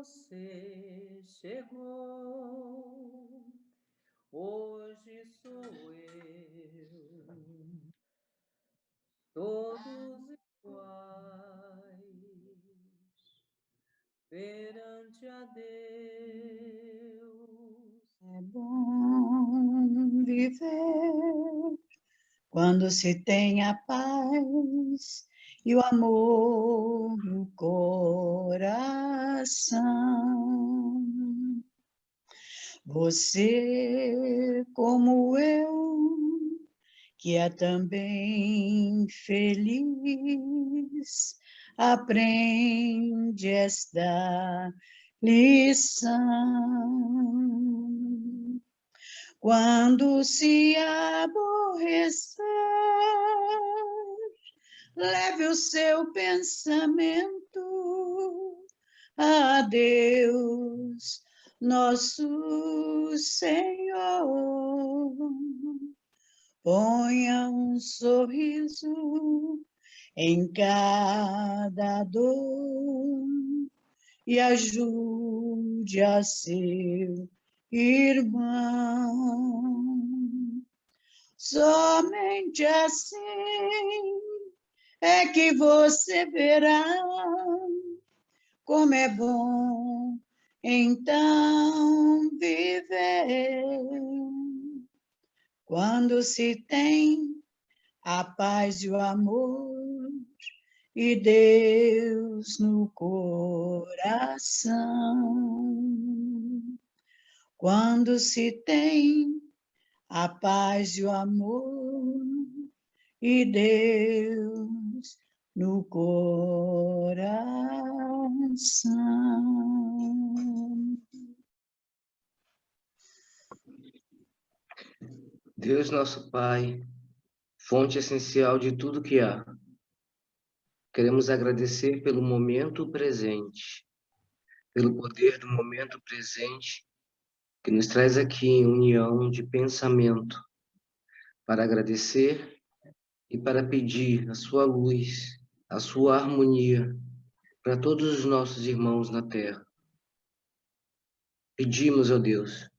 você chegou, hoje sou eu, todos iguais, perante a Deus. É bom viver quando se tem a paz e o amor no coração. Você, como eu, que é também feliz, aprende esta lição. Quando se aborrecer, leve o seu pensamento a Deus, nosso Senhor. Ponha um sorriso em cada dor e ajude a seu irmão. Somente assim é que você verá como é bom então viver. Quando se tem a paz e o amor e Deus no coração. Quando se tem a paz e o amor e Deus no coração. Deus nosso Pai, fonte essencial de tudo que há, queremos agradecer pelo momento presente, pelo poder do momento presente que nos traz aqui em união de pensamento, para agradecer e para pedir a sua luz, a sua harmonia para todos os nossos irmãos na Terra. Pedimos, ó Deus,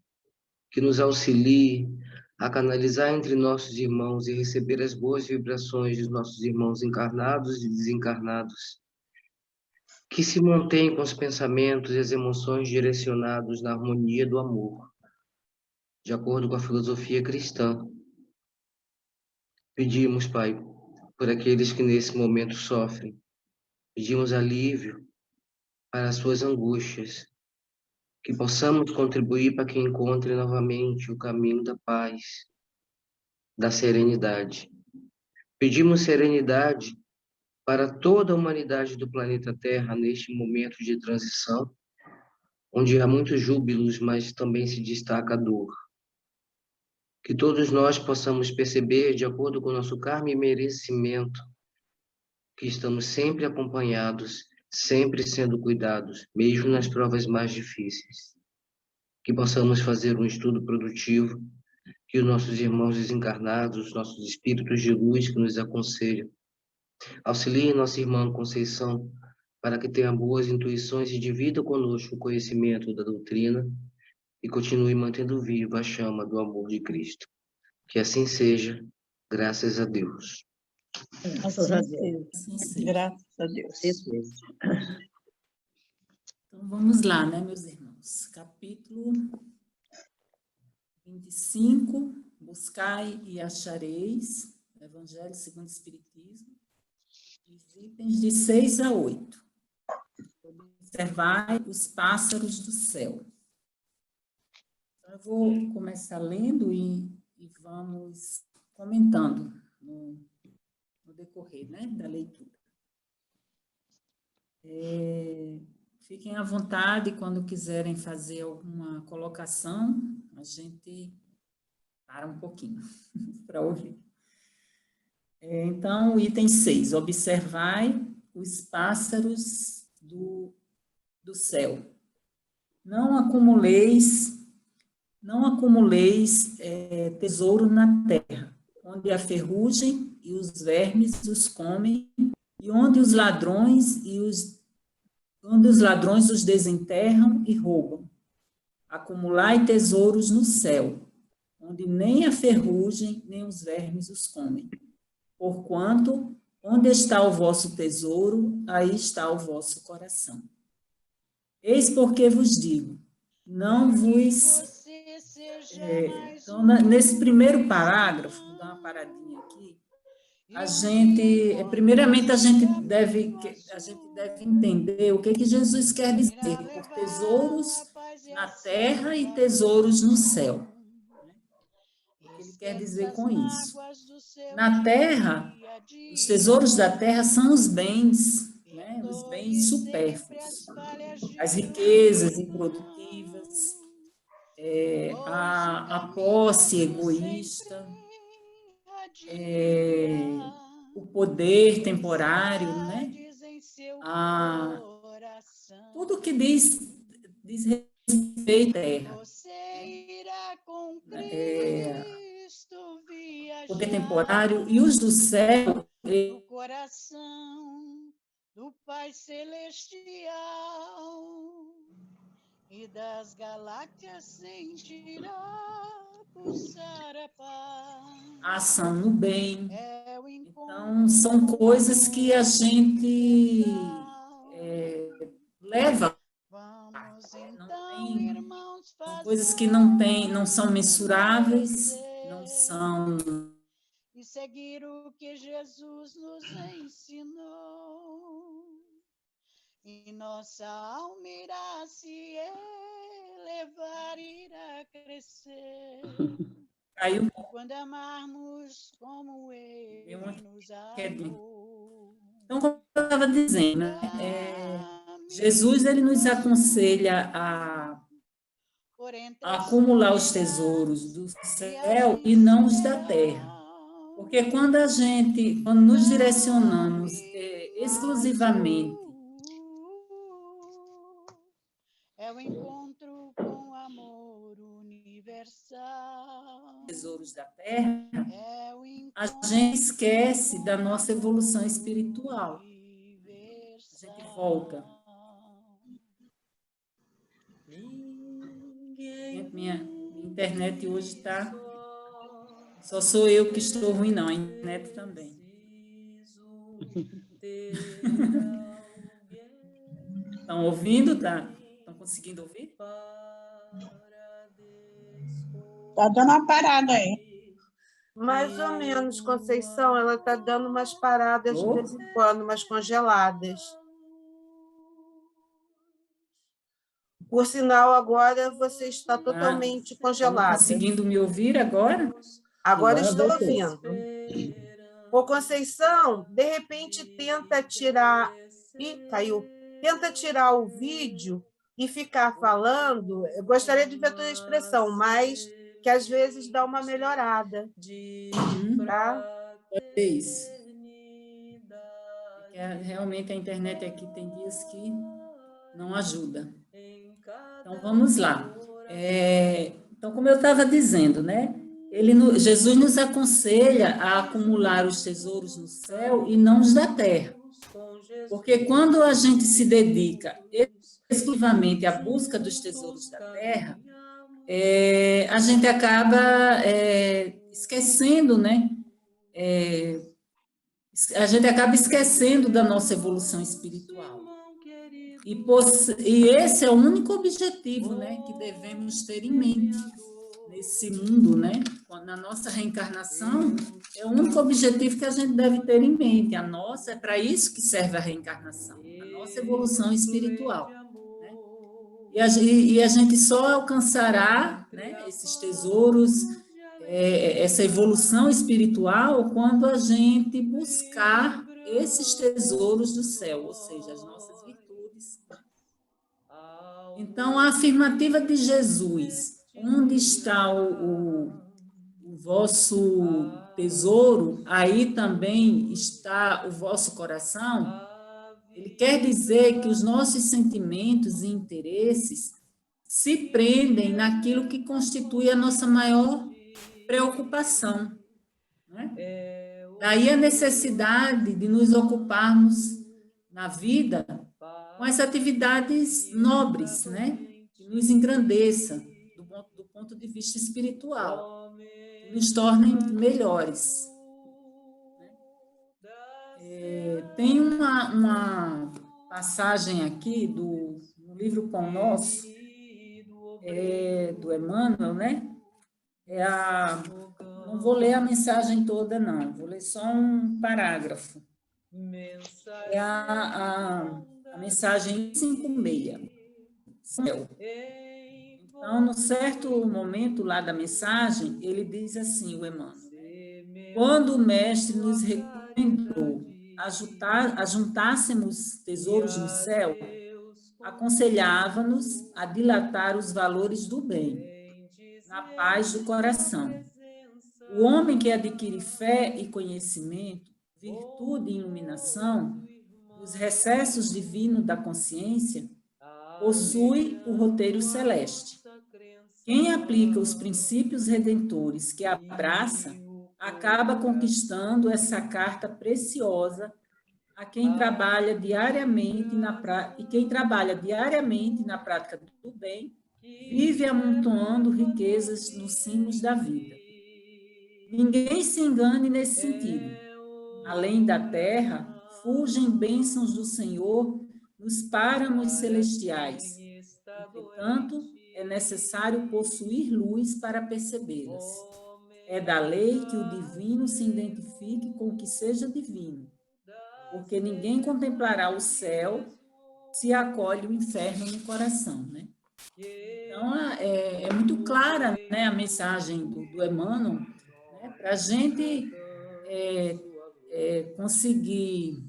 que nos auxilie a canalizar entre nossos irmãos e receber as boas vibrações dos nossos irmãos encarnados e desencarnados, que se mantém com os pensamentos e as emoções direcionados na harmonia do amor, de acordo com a filosofia cristã. Pedimos, Pai, por aqueles que nesse momento sofrem, pedimos alívio para as suas angústias, que possamos contribuir para que encontre novamente o caminho da paz, da serenidade. Pedimos serenidade para toda a humanidade do planeta Terra neste momento de transição, onde há muitos júbilos, mas também se destaca a dor. Que todos nós possamos perceber, de acordo com o nosso karma e merecimento, que estamos sempre acompanhados, sempre sendo cuidados, mesmo nas provas mais difíceis. Que possamos fazer um estudo produtivo, que os nossos irmãos desencarnados, os nossos espíritos de luz que nos aconselham, auxiliem nossa irmã Conceição para que tenha boas intuições e divida conosco o conhecimento da doutrina e continue mantendo viva a chama do amor de Cristo. Que assim seja, graças a Deus. Graças a Deus. Graças a Deus. Então, vamos lá, né, meus irmãos? Capítulo 25, buscai e achareis, Evangelho segundo o Espiritismo, os itens de 6 a 8. Observai os pássaros do céu. Então, eu vou começar lendo e vamos comentando no decorrer, né, da leitura. Fiquem à vontade quando quiserem fazer alguma colocação, a gente para um pouquinho para ouvir. Então, item 6, observai os pássaros do céu. Não acumuleis tesouro na terra, onde a ferrugem e os vermes os comem, e onde os ladrões e os onde os ladrões os desenterram e roubam. Acumulai tesouros no céu, onde nem a ferrugem, nem os vermes os comem. Porquanto, onde está o vosso tesouro, aí está o vosso coração. Eis porque vos digo, não vos... Então, nesse primeiro parágrafo, vou dar uma paradinha aqui, primeiramente, a gente deve entender o que Jesus quer dizer por tesouros na terra e tesouros no céu. O que ele quer dizer com isso? Na terra, os tesouros da terra são os bens, né? Os bens supérfluos, as riquezas improdutivas, a posse egoísta, o poder temporário, né? Tudo que diz respeito à terra. Poder temporário e os do céu. O coração do Pai Celestial e das galáxias sentirá pulsar a paz. Ação no bem. Então, são coisas que a gente leva. São coisas que não são mensuráveis, não são... E seguir o que Jesus nos ensinou. E nossa alma irá se elevar, irá crescer. Caiu. Quando amarmos como Ele nos amou. Então, como eu estava dizendo, né? Jesus, ele nos aconselha a acumular os tesouros do céu e não os da terra. Porque quando nos direcionamos exclusivamente o encontro com o amor universal, tesouros da terra, a gente esquece da nossa evolução espiritual. A gente volta. Minha internet hoje está... Só sou eu que estou ruim, não. A internet também. Estão ouvindo? Estão conseguindo ouvir? Está dando uma parada aí. Mais ou menos, Conceição. Ela está dando umas paradas de vez em quando, umas congeladas. Por sinal, agora você está totalmente congelada. Estão conseguindo me ouvir agora? Agora estou ouvindo. Ô, Conceição, de repente tenta tirar... Ih, caiu. Tenta tirar o vídeo e ficar falando. Eu gostaria de ver a tua expressão, mas que às vezes dá uma melhorada. Tá? É isso. Realmente a internet aqui tem dias que não ajuda. Então, vamos lá. Então, como eu estava dizendo, né? Jesus nos aconselha a acumular os tesouros no céu e não os da terra. Porque quando a gente se dedica exclusivamente à busca dos tesouros da terra, a gente acaba esquecendo, né? A gente acaba esquecendo da nossa evolução espiritual. E esse é o único objetivo, né, que devemos ter em mente nesse mundo, né? Na nossa reencarnação, é o único objetivo que a gente deve ter em mente. A nossa, é para isso que serve a reencarnação, a nossa evolução espiritual. Né? E a gente só alcançará, né, esses tesouros, essa evolução espiritual, quando a gente buscar esses tesouros do céu, ou seja, as nossas virtudes. Então, a afirmativa de Jesus, onde está o vosso tesouro, aí também está o vosso coração. Ele quer dizer que os nossos sentimentos e interesses se prendem naquilo que constitui a nossa maior preocupação. Né? Daí a necessidade de nos ocuparmos na vida com as atividades nobres, né? Que nos engrandeça do ponto de vista espiritual, que nos tornem melhores. Tem uma passagem aqui no livro Pão Nosso, do Emmanuel, né? Não vou ler a mensagem toda, não. Vou ler só um parágrafo. É a mensagem 56. Então, no certo momento lá da mensagem, ele diz assim, o Emmanuel: quando o mestre nos recomendou ajuntássemos tesouros no céu, aconselhava-nos a dilatar os valores do bem, na paz do coração. O homem que adquire fé e conhecimento, virtude e iluminação, nos recessos divinos da consciência, possui o roteiro celeste. Quem aplica os princípios redentores que abraça, acaba conquistando essa carta preciosa a quem trabalha diariamente na prática do bem, vive amontoando riquezas nos cimos da vida. Ninguém se engane nesse sentido. Além da terra, fulgem bênçãos do Senhor nos páramos celestiais. Entretanto, é necessário possuir luz para percebê-las. É da lei que o divino se identifique com o que seja divino, porque ninguém contemplará o céu se acolhe o inferno no coração, né? Então, é muito clara, né, a mensagem do Emmanuel, né, para a gente conseguir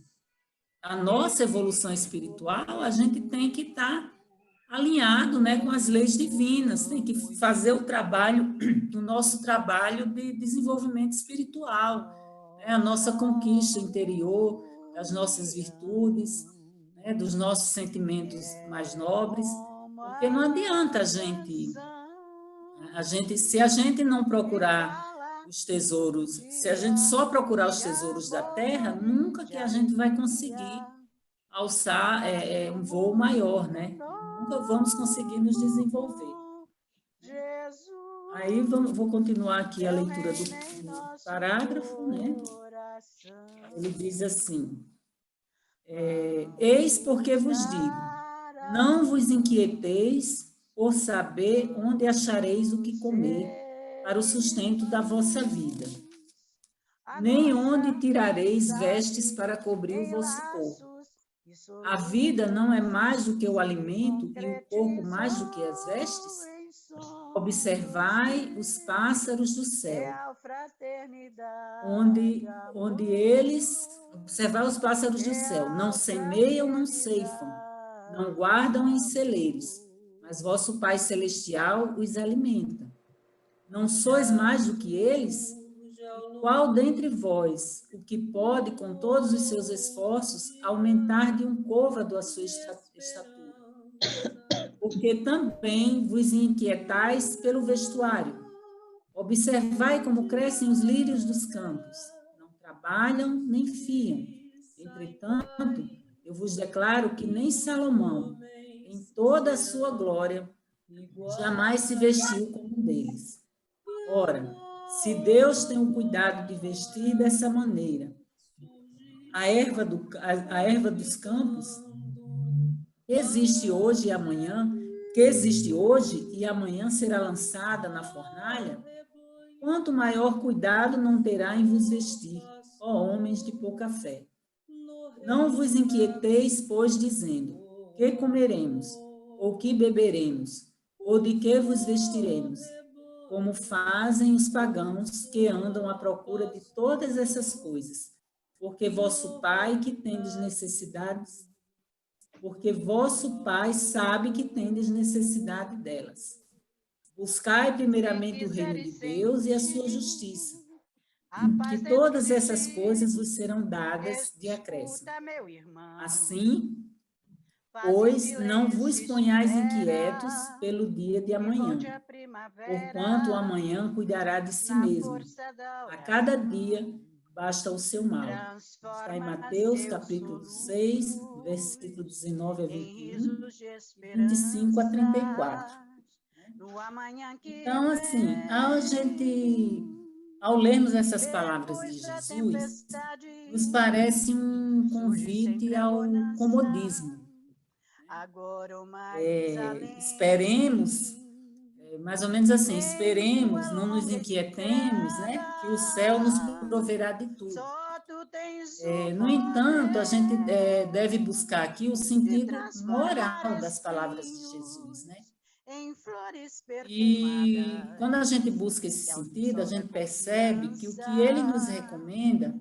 a nossa evolução espiritual, a gente tem que estar alinhado, né, com as leis divinas, tem que fazer o nosso trabalho de desenvolvimento espiritual, né, a nossa conquista interior, das nossas virtudes, né, dos nossos sentimentos mais nobres, porque não adianta se a gente não procurar os tesouros, se a gente só procurar os tesouros da terra, nunca que a gente vai conseguir alçar um voo maior, né? Nunca vamos conseguir nos desenvolver. Aí vou continuar aqui a leitura do parágrafo, né? Ele diz assim: eis porque vos digo, não vos inquieteis por saber onde achareis o que comer para o sustento da vossa vida, nem onde tirareis vestes para cobrir o vosso corpo. A vida não é mais do que o alimento e o corpo mais do que as vestes? Observai os pássaros do céu, onde eles, observai os pássaros do céu, não semeiam, não ceifam, não guardam em celeiros, mas vosso Pai Celestial os alimenta. Não sois mais do que eles? Qual dentre vós o que pode, com todos os seus esforços, aumentar de um côvado a sua estatura? Porque também vos inquietais pelo vestuário. Observai como crescem os lírios dos campos. Não trabalham, nem fiam. Entretanto, eu vos declaro que nem Salomão, em toda a sua glória, jamais se vestiu como um deles. Ora, se Deus tem o cuidado de vestir dessa maneira a erva dos campos, que existe hoje e amanhã será lançada na fornalha, quanto maior cuidado não terá em vos vestir, ó homens de pouca fé. Não vos inquieteis, pois, dizendo, que comeremos, ou que beberemos, ou de que vos vestiremos, como fazem os pagãos que andam à procura de todas essas coisas, porque vosso Pai sabe que tendes necessidade delas. Buscai primeiramente o reino de Deus e a sua justiça, que todas essas coisas vos serão dadas de acréscimo. Assim, pois não vos ponhais inquietos pelo dia de amanhã, porquanto o amanhã cuidará de si mesmo. A cada dia basta o seu mal. Está em Mateus, capítulo 6, versículo 19 a 21, 25 a 34. Então, assim, ao lermos essas palavras de Jesus, nos parece um convite ao comodismo. Esperemos, mais ou menos assim, esperemos, não nos inquietemos, né, que o céu nos proverá de tudo. No entanto, a gente deve buscar aqui o sentido moral das palavras de Jesus, né? E quando a gente busca esse sentido, a gente percebe que o que ele nos recomenda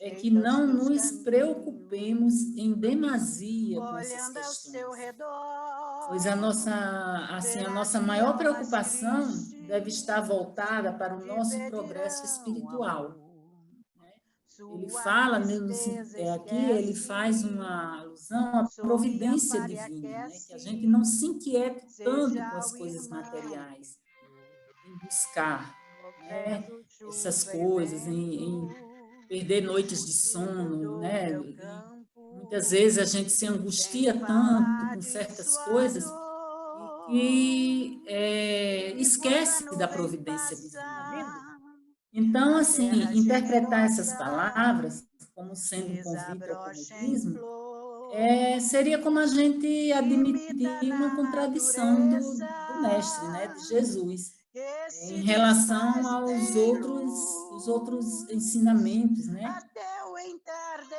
é que não nos preocupemos em demasia com essas questões, pois a nossa maior preocupação deve estar voltada para o nosso progresso espiritual. Ele fala, aqui ele faz uma alusão à providência divina, né? Que a gente não se inquiete tanto com as coisas materiais, em buscar, né, essas coisas, em perder noites de sono, né? E muitas vezes a gente se angustia tanto com certas coisas e esquece da providência divina. Então, assim, interpretar essas palavras como sendo um convite ao comodismo seria como a gente admitir uma contradição do mestre, né, de Jesus, em relação aos outros ensinamentos, né?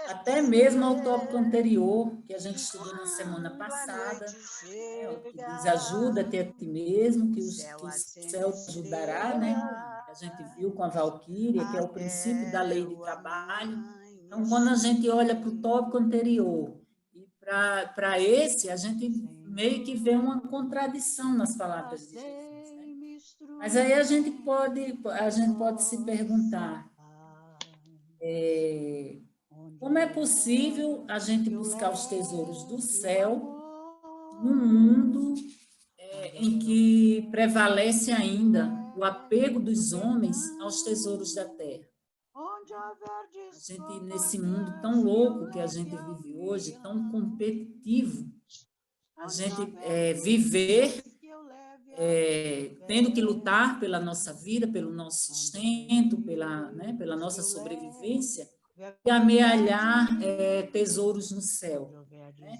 Até mesmo ao tópico anterior, que a gente estudou na semana passada, né, que diz, ajuda-te a ti mesmo, que o céu te ajudará, né? A gente viu com a Valquíria, que é o princípio da lei de trabalho. Então, quando a gente olha para o tópico anterior e para esse, a gente meio que vê uma contradição nas palavras de Jesus, né? Mas aí a gente pode se perguntar, como é possível a gente buscar os tesouros do céu num mundo em que prevalece ainda o apego dos homens aos tesouros da terra? A gente, nesse mundo tão louco que a gente vive hoje, tão competitivo, a gente viver tendo que lutar pela nossa vida, pelo nosso sustento, pela nossa sobrevivência, e amealhar tesouros no céu, né?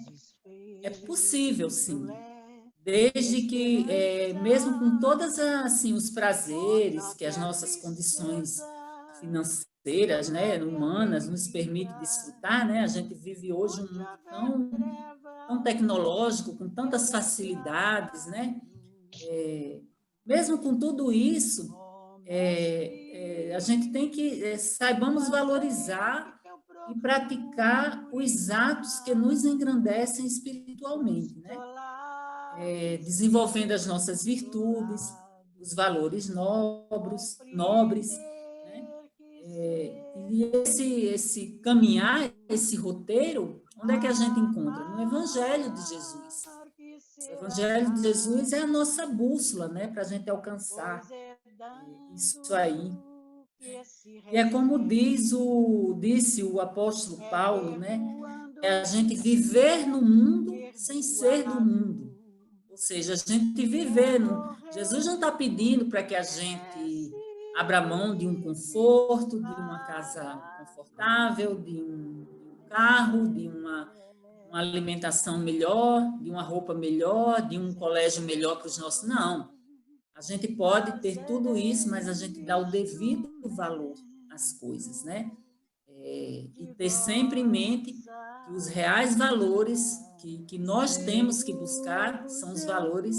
É possível, sim, desde que, mesmo com todos assim, os prazeres que as nossas condições financeiras, né, humanas, nos permitem desfrutar, né? A gente vive hoje um mundo tão tecnológico, com tantas facilidades, né? Mesmo com tudo isso, a gente tem que saibamos valorizar e praticar os atos que nos engrandecem espiritualmente, né? Desenvolvendo as nossas virtudes, os valores nobres, né? E esse caminhar, esse roteiro, onde é que a gente encontra? No Evangelho de Jesus. O Evangelho de Jesus é a nossa bússola, né, para a gente alcançar isso aí. E é como disse o apóstolo Paulo, né, é a gente viver no mundo sem ser do mundo. Ou seja, a gente viver Jesus não está pedindo para que a gente abra mão de um conforto, de uma casa confortável, de um carro, de uma alimentação melhor, de uma roupa melhor, de um colégio melhor para os nossos. Não. A gente pode ter tudo isso, mas a gente dá o devido valor às coisas, né? E ter sempre em mente que os reais valores que nós temos que buscar são os valores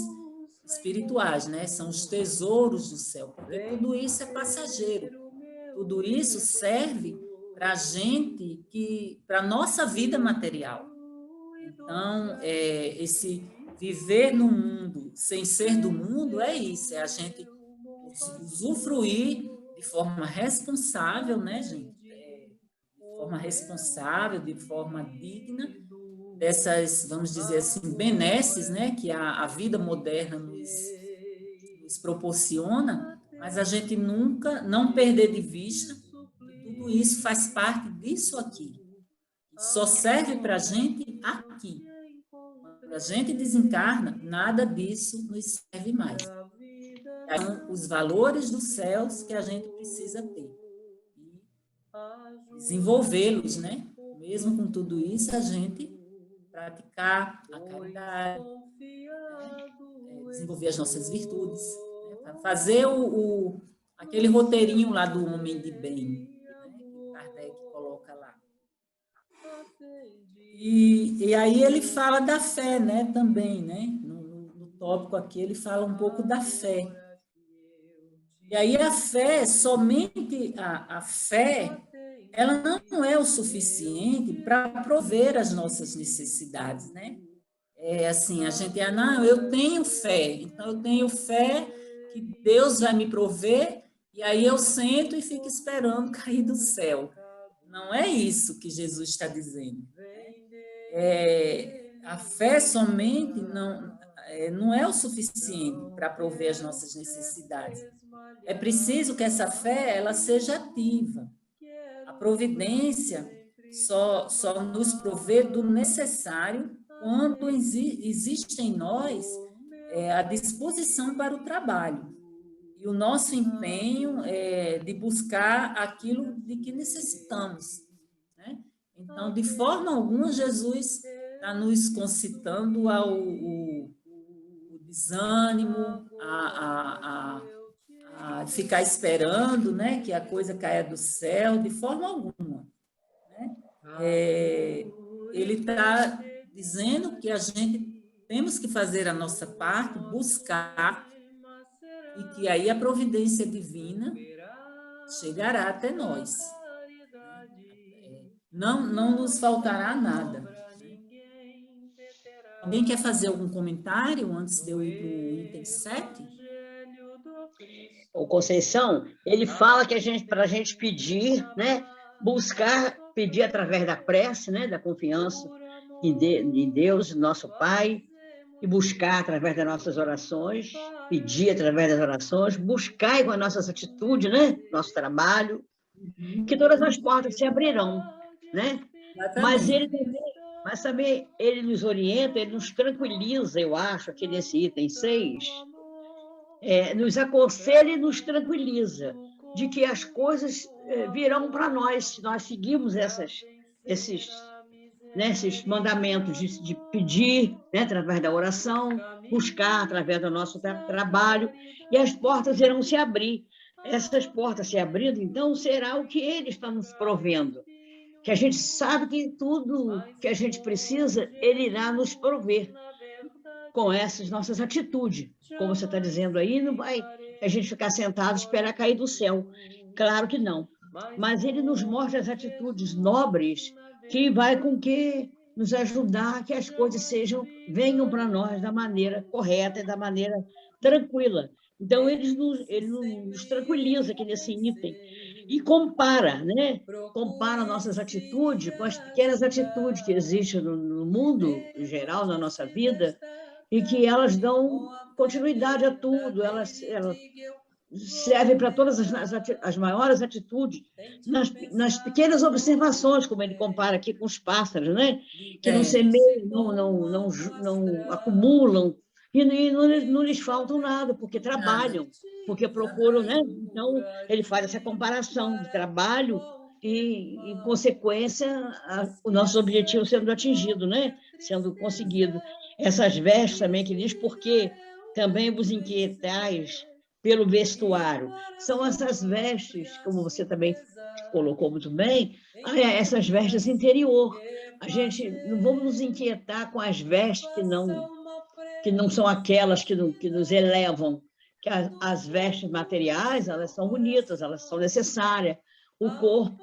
espirituais, né? São os tesouros do céu, porque tudo isso é passageiro. Tudo isso serve para a gente, para a nossa vida material. Então, esse viver no mundo sem ser do mundo é isso, é a gente usufruir de forma responsável, né, gente? De forma responsável, de forma digna, dessas, vamos dizer assim, benesses, né, que a vida moderna nos proporciona, mas a gente nunca não perder de vista que tudo tudo isso faz parte disso aqui. Só serve para a gente aqui. Quando a gente desencarna, nada disso nos serve mais. São os valores dos céus que a gente precisa ter. E desenvolvê-los, né? Mesmo com tudo isso, a gente praticar a caridade, desenvolver as nossas virtudes, né? Fazer aquele roteirinho lá do homem de bem, né? Que Kardec coloca lá. E aí ele fala da fé, né? Também, né? No tópico aqui ele fala um pouco da fé. E aí a fé, somente a fé, ela não é o suficiente para prover as nossas necessidades, né? É assim, a gente não, eu tenho fé, então eu tenho fé que Deus vai me prover, e aí eu sento e fico esperando cair do céu. Não é isso que Jesus está dizendo. A fé somente não é o suficiente para prover as nossas necessidades. É preciso que essa fé ela seja ativa. A providência só nos provê do necessário quando existe em nós a disposição para o trabalho e o nosso empenho de buscar aquilo de que necessitamos, né? Então, de forma alguma, Jesus está nos concitando ao desânimo, a ficar esperando, né, que a coisa caia do céu, de forma alguma, né? Ele está dizendo que a gente temos que fazer a nossa parte, buscar, e que aí a providência divina chegará até nós. Não nos faltará nada. Alguém quer fazer algum comentário antes de eu ir para o item 7? O Conceição, ele fala que para a gente pedir, né, buscar, pedir através da prece, né, da confiança em Deus, nosso Pai, e buscar através das nossas orações, pedir através das orações, buscar com as nossas atitudes, né, nosso trabalho, que todas as portas se abrirão, né? Mas também ele nos orienta, ele nos tranquiliza, eu acho, aqui nesse item 6, nos aconselha e nos tranquiliza de que as coisas virão para nós, se nós seguirmos esses mandamentos de pedir, né, através da oração, buscar através do nosso trabalho, e as portas irão se abrir. Essas portas se abrindo, então, será o que Ele está nos provendo. Que a gente sabe que tudo que a gente precisa, Ele irá nos prover com essas nossas atitudes. Como você está dizendo aí, não vai a gente ficar sentado e esperar cair do céu. Claro que não. Mas Ele nos mostra as atitudes nobres que vai com que nos ajudar que as coisas venham para nós da maneira correta e da maneira tranquila. Então, ele nos tranquiliza aqui nesse item e compara, né? Compara nossas atitudes com as pequenas atitudes que existem no mundo, em geral, na nossa vida, e que elas dão continuidade a tudo, elas servem para todas as maiores atitudes, nas pequenas observações, como ele compara aqui com os pássaros, né? Que não semeiam, não acumulam, e não lhes faltam nada, porque trabalham, porque procuram, né? Então, ele faz essa comparação de trabalho e, em consequência, o nosso objetivo sendo atingido, né? Sendo conseguido. Essas vestes também que diz, porque também vos inquietais pelo vestuário. São essas vestes, como você também colocou muito bem, essas vestes interior. A gente não vamos nos inquietar com as vestes que não são aquelas que nos elevam, que as vestes materiais, elas são bonitas, elas são necessárias. O corpo,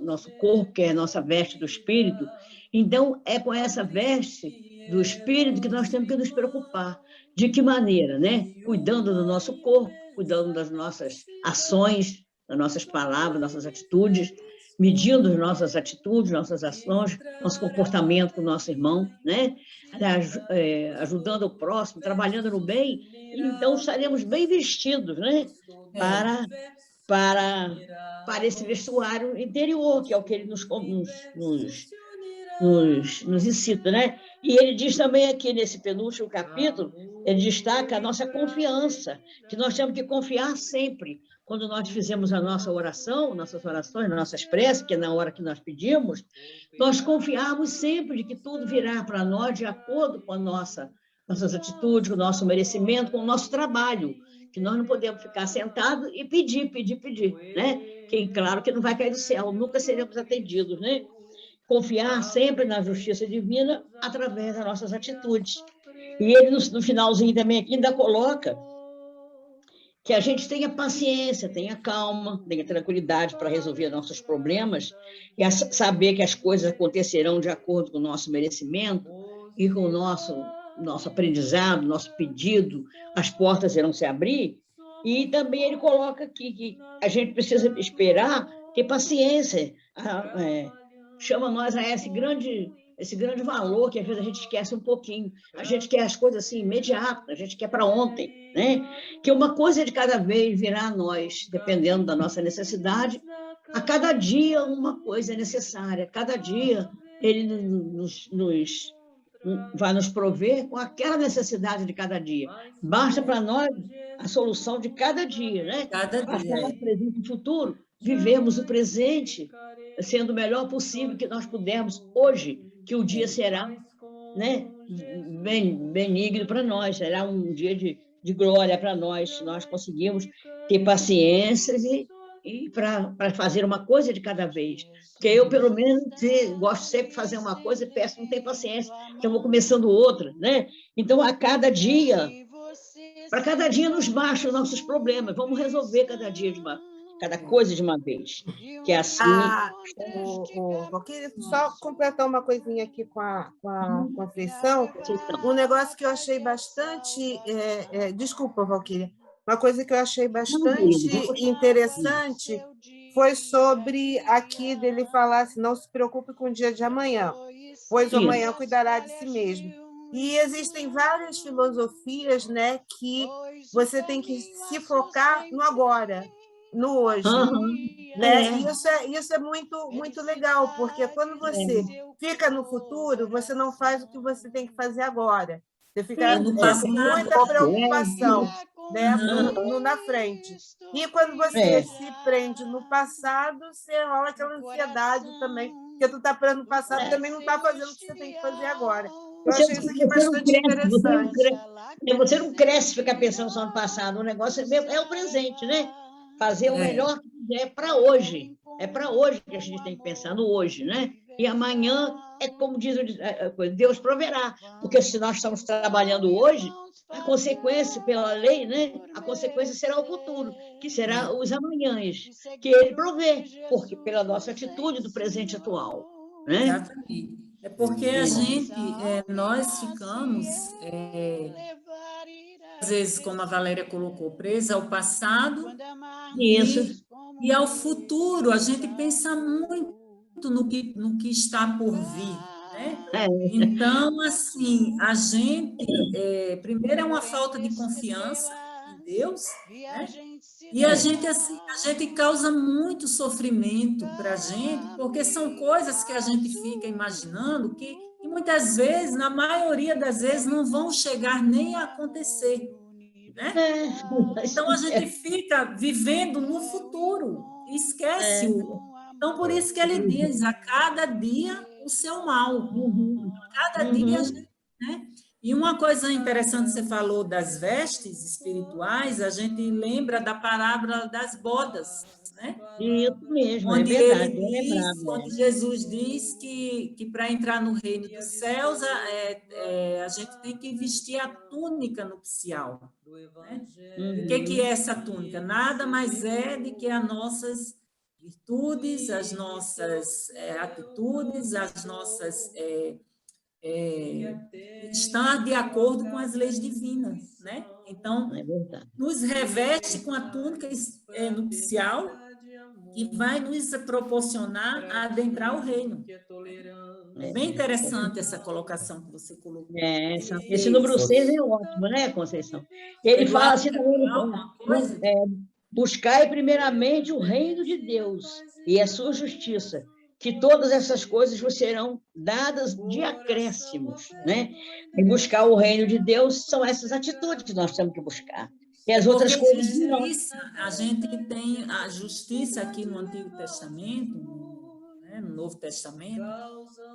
nosso corpo, que é a nossa veste do espírito. Então, é com essa veste do espírito que nós temos que nos preocupar. De que maneira, né? Cuidando do nosso corpo, cuidando das nossas ações, das nossas palavras, nossas atitudes, medindo as nossas atitudes, nossas ações, nosso comportamento com o nosso irmão, né? Ajudando o próximo, trabalhando no bem, então estaremos bem vestidos, né? Para para esse vestuário interior, que é o que ele nos incita, né? E ele diz também aqui nesse penúltimo capítulo, ele destaca a nossa confiança, que nós temos que confiar sempre. Quando nós fizemos a nossa oração, nossas orações, nossas preces, que é na hora que nós pedimos, nós confiamos sempre de que tudo virá para nós de acordo com nossas atitudes, com o nosso merecimento, com o nosso trabalho, que nós não podemos ficar sentados e pedir, né? Que, claro que não vai cair do céu, nunca seremos atendidos, né? Confiar sempre na justiça divina através das nossas atitudes. E ele, no finalzinho também aqui, ainda coloca que a gente tenha paciência, tenha calma, tenha tranquilidade para resolver nossos problemas e saber que as coisas acontecerão de acordo com o nosso merecimento e com o nosso aprendizado, nosso pedido, as portas irão se abrir. E também ele coloca aqui que a gente precisa esperar, ter paciência, chama nós a esse grande valor que às vezes a gente esquece um pouquinho. A gente quer as coisas assim imediatas, a gente quer para ontem, né? Que uma coisa de cada vez virá a nós, dependendo da nossa necessidade. A cada dia uma coisa é necessária, cada dia ele vai nos prover com aquela necessidade de cada dia. Basta para nós a solução de cada dia, né? Cada Para dia. nós, presente e futuro, vivemos o presente sendo o melhor possível que nós pudermos hoje, que o dia será, né, benigno para nós, será um dia de glória para nós, se nós conseguimos ter paciência e para fazer uma coisa de cada vez. Porque eu, pelo menos, gosto sempre de fazer uma coisa e peço, não tenho paciência, que eu vou começando outra, né? Então, a cada dia, para cada dia nos baixa os nossos problemas, vamos resolver cada coisa de uma vez, que é assim... Eu queria só completar uma coisinha aqui com a Conceição, um negócio que eu achei bastante... desculpa, Valquíria, uma coisa que eu achei bastante interessante foi sobre aqui dele falar assim, não se preocupe com o dia de amanhã, pois o amanhã cuidará de si mesmo. E existem várias filosofias, né, que você tem que se focar no agora, no hoje. Né? Isso é muito, muito legal, porque quando você fica no futuro, você não faz o que você tem que fazer agora. Você fica com muita preocupação, né, na frente. E quando você se prende no passado, você rola aquela ansiedade também, porque tu está preso no passado, também não está fazendo o que você tem que fazer agora. Eu achei isso aqui bastante interessante. Você não cresce ficar pensando só no passado, o negócio é o presente, né? Fazer o melhor que puder para hoje. É para hoje que a gente tem que pensar, no hoje, né? E amanhã, é como diz Deus proverá. Porque se nós estamos trabalhando hoje, a consequência, pela lei, né? A consequência será o futuro, que será os amanhãs, que ele provê, porque pela nossa atitude do presente atual. Né? Exatamente. É porque a gente, nós ficamos... às vezes, como a Valéria colocou, presa ao passado e ao futuro. A gente pensa muito no que está por vir, né? Então, assim, a gente, primeiro, é uma falta de confiança em Deus, né? E a gente causa muito sofrimento para a gente, porque são coisas que a gente fica imaginando que muitas vezes, na maioria das vezes, não vão chegar nem a acontecer, né? Então, a gente fica vivendo no futuro, esquece Então, por isso que ele diz, a cada dia o seu mal. A cada dia, né? E uma coisa interessante, você falou das vestes espirituais, a gente lembra da parábola das bodas, né? Isso mesmo, onde é verdade. onde Jesus diz que para entrar no reino dos céus, a gente tem que vestir a túnica nupcial. Né? O que é essa túnica? Nada mais é do que as nossas virtudes, as nossas atitudes, as nossas... estar de acordo com as leis divinas, né? Então, nos reveste com a túnica nupcial que vai nos proporcionar a adentrar o reino. É bem interessante essa colocação que você colocou. Esse número 6 é ótimo, né, Conceição? Ele fala assim também, Buscai primeiramente o reino de Deus e a sua justiça, que todas essas coisas vos serão dadas de acréscimos, né? E buscar o reino de Deus são essas atitudes que nós temos que buscar. E as outras Porque coisas não. justiça, a gente tem a justiça aqui no Antigo Testamento, né, no Novo Testamento,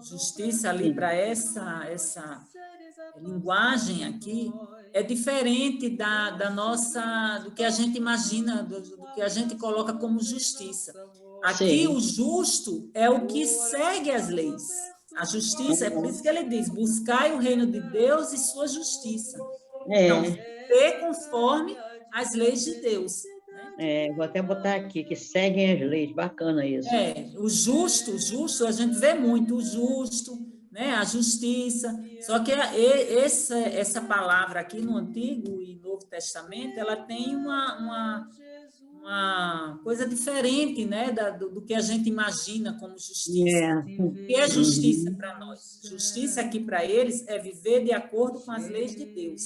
justiça ali para essa linguagem aqui é diferente da nossa, do que a gente imagina, do que a gente coloca como justiça. Aqui, Sim. o justo é o que segue as leis. A justiça, é por isso que ele diz, buscai o reino de Deus e sua justiça. Então, ser conforme as leis de Deus. Né? Vou até botar aqui, que seguem as leis, bacana isso. O justo, a gente vê muito o justo, né? A justiça, só que essa palavra aqui no Antigo e Novo Testamento, ela tem uma coisa diferente, né, do que a gente imagina como justiça. O que é justiça para nós? Justiça aqui para eles é viver de acordo com as leis de Deus.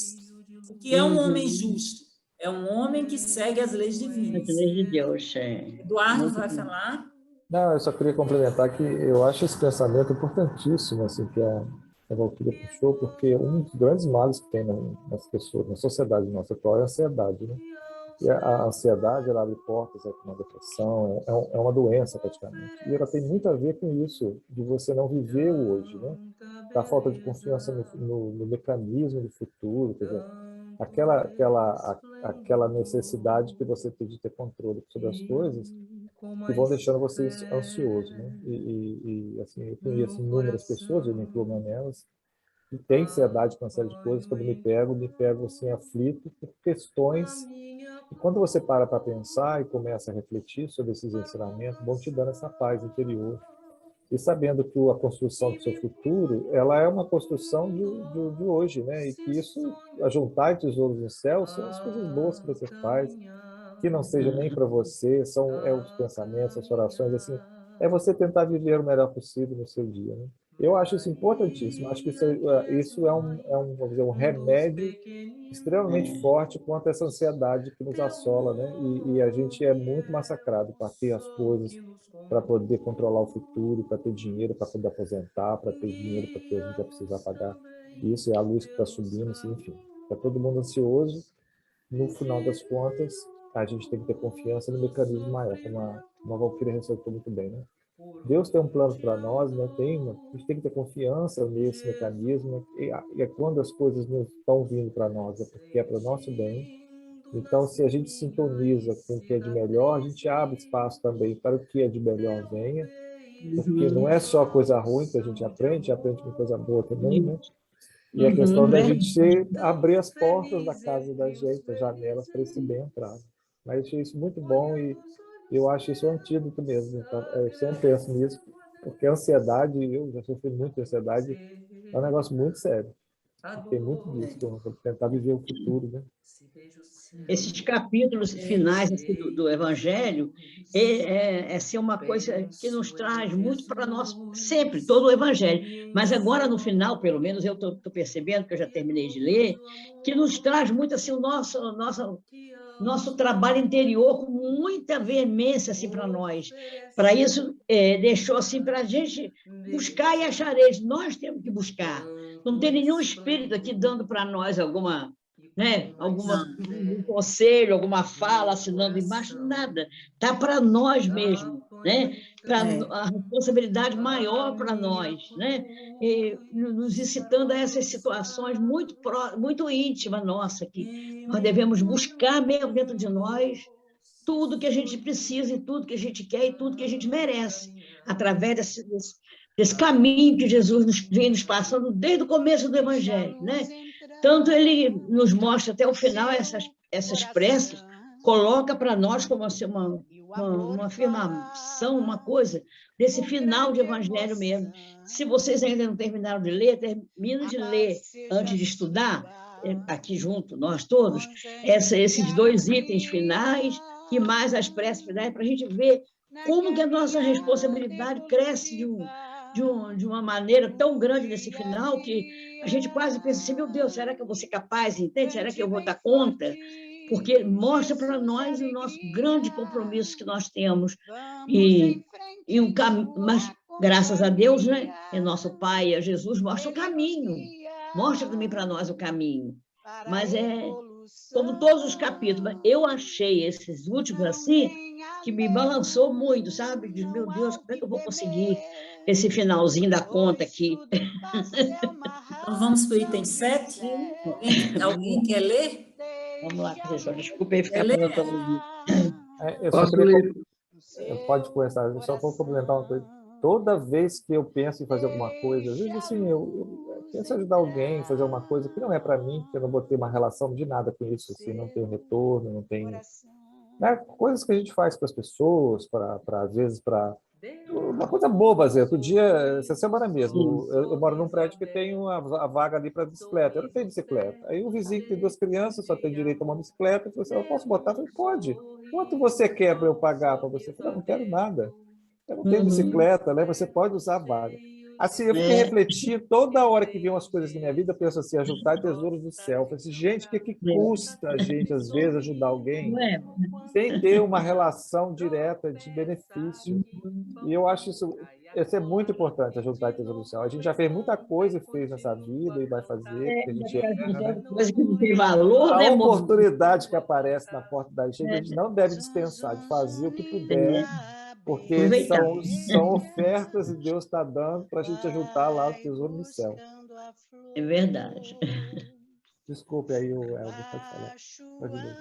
O que é um homem justo? É um homem que segue as leis divinas. As leis de Deus, Eduardo vai falar? Não, eu só queria complementar que eu acho esse pensamento importantíssimo, assim, que a Valquíria puxou, porque um dos grandes males que tem nas pessoas, na sociedade nossa atual, é a ansiedade, né? E a ansiedade, ela abre portas para uma depressão, é uma doença praticamente. E ela tem muito a ver com isso, de você não viver o hoje, né? Da falta de confiança no mecanismo do futuro, quer dizer, aquela necessidade que você tem de ter controle sobre as coisas, que vão deixando você ansioso, né? E assim, eu conheço inúmeras pessoas, eu me incluo nelas, que têm ansiedade com uma série de coisas. Quando me pego assim, aflito por questões. E quando você para pensar e começa a refletir sobre esses ensinamentos, vão te dando essa paz interior. E sabendo que a construção do seu futuro, ela é uma construção de hoje, né? E que isso, ajuntar tesouros no céu, são as coisas boas que você faz, que não seja nem para você, são os pensamentos, as orações, assim, é você tentar viver o melhor possível no seu dia, né? Eu acho isso importantíssimo. Acho que isso é vamos dizer, um remédio extremamente forte contra essa ansiedade que nos assola, né? E a gente é muito massacrado para ter as coisas, para poder controlar o futuro, para ter dinheiro, para poder aposentar, para ter dinheiro, para que a gente vai precisar pagar isso, é a luz que está subindo, assim, enfim. Está todo mundo ansioso. No final das contas, a gente tem que ter confiança no mecanismo maior, como a Valquíria ressaltou muito bem, né? Deus tem um plano para nós, né? A gente tem que ter confiança nesse mecanismo, e é quando as coisas não estão vindo para nós, é porque é para o nosso bem. Então, se a gente sintoniza com o que é de melhor, a gente abre espaço também para o que é de melhor venha, porque não é só coisa ruim que a gente aprende com coisa boa também, né? E a questão da gente abrir as portas da casa da gente, as janelas, para esse bem entrar. Mas eu achei isso muito bom e eu acho isso um antídoto mesmo. Então, eu sempre penso nisso, porque a ansiedade, eu já sofri muito de ansiedade, é um negócio muito sério. Tem muito disso, tentar viver o futuro, né? Esses capítulos finais do Evangelho é ser uma coisa que nos traz muito para nós, sempre, todo o Evangelho. Mas agora, no final, pelo menos, eu estou percebendo, que eu já terminei de ler, que nos traz muito assim, o nosso trabalho interior com muita veemência assim, para nós. Para isso, deixou assim, para a gente buscar e achareis. Nós temos que buscar. Não tem nenhum espírito aqui dando para nós algum conselho, alguma fala, assinando embaixo, nada. Está para nós mesmos, né? A responsabilidade maior para nós, né? E nos incitando a essas situações muito íntimas nossa, que nós devemos buscar mesmo dentro de nós tudo que a gente precisa e tudo que a gente quer e tudo que a gente merece, através desse caminho que Jesus vem nos passando desde o começo do Evangelho, né? Tanto ele nos mostra até o final essas preces, coloca para nós como assim, uma afirmação, uma coisa desse final de Evangelho mesmo. Se vocês ainda não terminaram de ler, termina de ler antes de estudar, aqui junto, nós todos, esses 2 itens finais e mais as preces finais, para a gente ver como que a nossa responsabilidade cresce de uma maneira tão grande nesse final, que a gente quase pensa assim, meu Deus, será que eu vou ser capaz, entende? Será que eu vou dar conta? porque mostra para nós o nosso grande compromisso que nós temos. E mas, graças a Deus, né? E nosso Pai, a Jesus, mostra o caminho. Mostra também para nós o caminho. Mas como todos os capítulos, eu achei esses últimos assim, que me balançou muito, sabe? De, meu Deus, como é que eu vou conseguir esse finalzinho da conta aqui? Então, vamos para o item 7. Alguém quer ler? Vamos lá, professor. Desculpe aí ficar Quer ler? perguntando. Eu só Posso queria... ler? Pode começar, eu só vou complementar uma coisa. Toda vez que eu penso em fazer alguma coisa, às vezes assim, eu penso em ajudar alguém, fazer uma coisa que não é para mim, que eu não vou ter uma relação de nada com isso, assim, não tenho retorno, não tenho... Né, coisas que a gente faz para as pessoas, às vezes, para... Uma coisa boba, Zé. Outro dia, essa semana mesmo, eu moro num prédio que tem a vaga ali para bicicleta. Eu não tenho bicicleta. Aí o vizinho que tem 2 crianças, só tem direito a uma bicicleta, falou assim, eu posso botar? Eu falei, pode. Quanto você quer para eu pagar para você? Eu falei, não quero nada. Eu não tenho bicicleta, né? Você pode usar a vaga. Assim, eu fiquei refletindo, toda hora que vi umas coisas na minha vida, eu penso assim, ajudar tesouros do céu. Eu falei assim, gente, o que custa a gente, às vezes, ajudar alguém sem ter uma relação direta de benefício? E eu acho isso é muito importante, ajudar tesouros do céu. A gente já fez muita coisa e fez nessa vida e vai fazer, porque a gente erra, né? Coisa que não tem valor, A né, oportunidade que aparece na porta da gente, a gente não deve dispensar, de fazer o que puder, porque aproveitar. são ofertas e Deus está dando para a gente ajudar lá o tesouro no céu. É verdade. Desculpe aí, o Elber, pode falar. Pode ler.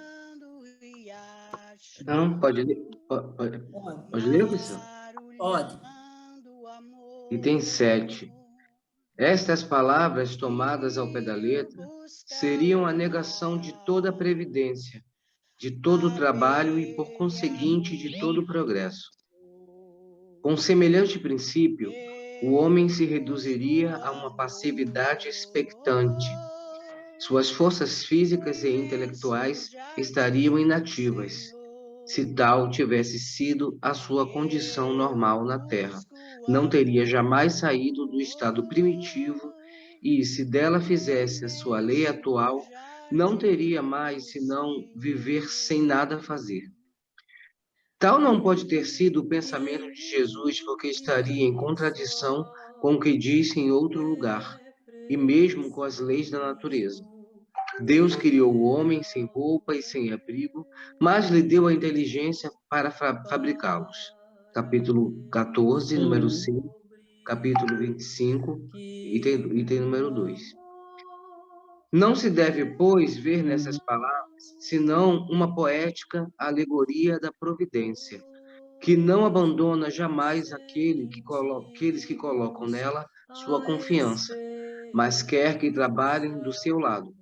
Não, pode ler. Pode ler, professor? Pode. Item 7. Estas palavras, tomadas ao pé da letra, seriam a negação de toda a previdência, de todo o trabalho e, por conseguinte, de todo o progresso. Com semelhante princípio, o homem se reduziria a uma passividade expectante. Suas forças físicas e intelectuais estariam inativas, se tal tivesse sido a sua condição normal na Terra. Não teria jamais saído do estado primitivo e, se dela fizesse a sua lei atual, não teria mais senão viver sem nada fazer. Tal não pode ter sido o pensamento de Jesus, porque estaria em contradição com o que disse em outro lugar, e mesmo com as leis da natureza. Deus criou o homem sem roupa e sem abrigo, mas lhe deu a inteligência para fabricá-los. Capítulo 14, número 5, capítulo 25, item número 2. Não se deve, pois, ver nessas palavras, senão uma poética alegoria da providência, que não abandona jamais aqueles que colocam nela sua confiança, mas quer que trabalhem do seu lado.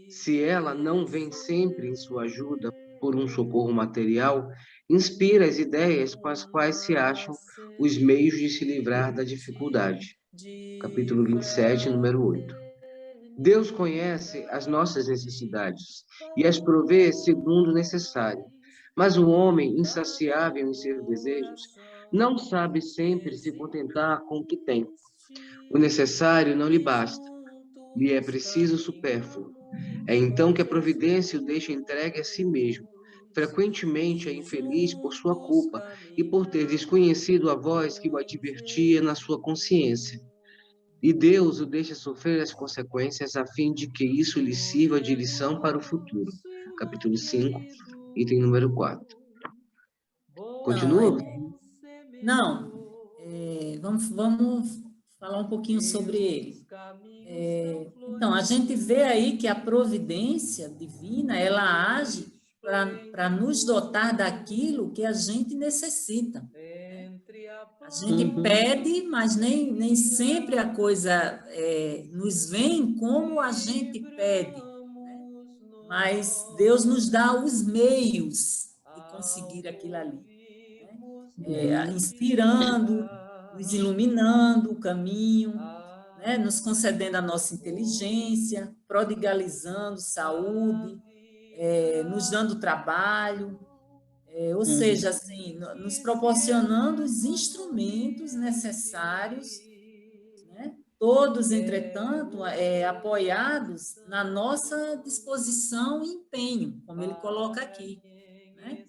Se ela não vem sempre em sua ajuda por um socorro material, inspira as ideias com as quais se acham os meios de se livrar da dificuldade. Capítulo 27, número 8. Deus conhece as nossas necessidades e as provê segundo o necessário. Mas o homem, insaciável em seus desejos, não sabe sempre se contentar com o que tem. O necessário não lhe basta, lhe é preciso supérfluo. É então que a providência o deixa entregue a si mesmo. Frequentemente é infeliz por sua culpa e por ter desconhecido a voz que o advertia na sua consciência. E Deus o deixa sofrer as consequências a fim de que isso lhe sirva de lição para o futuro. Capítulo 5, item número 4. Continua? Vamos falar um pouquinho sobre ele. Então, a gente vê aí que a providência divina, ela age para nos dotar daquilo que a gente necessita. A gente pede, mas nem sempre a coisa nos vem como a gente pede. Né? Mas Deus nos dá os meios de conseguir aquilo ali. Né? Inspirando, nos iluminando o caminho, né? Nos concedendo a nossa inteligência, prodigalizando saúde, nos dando trabalho, ou seja, assim, nos proporcionando os instrumentos necessários, né, Todos, entretanto, apoiados na nossa disposição e empenho, como ele coloca aqui, né?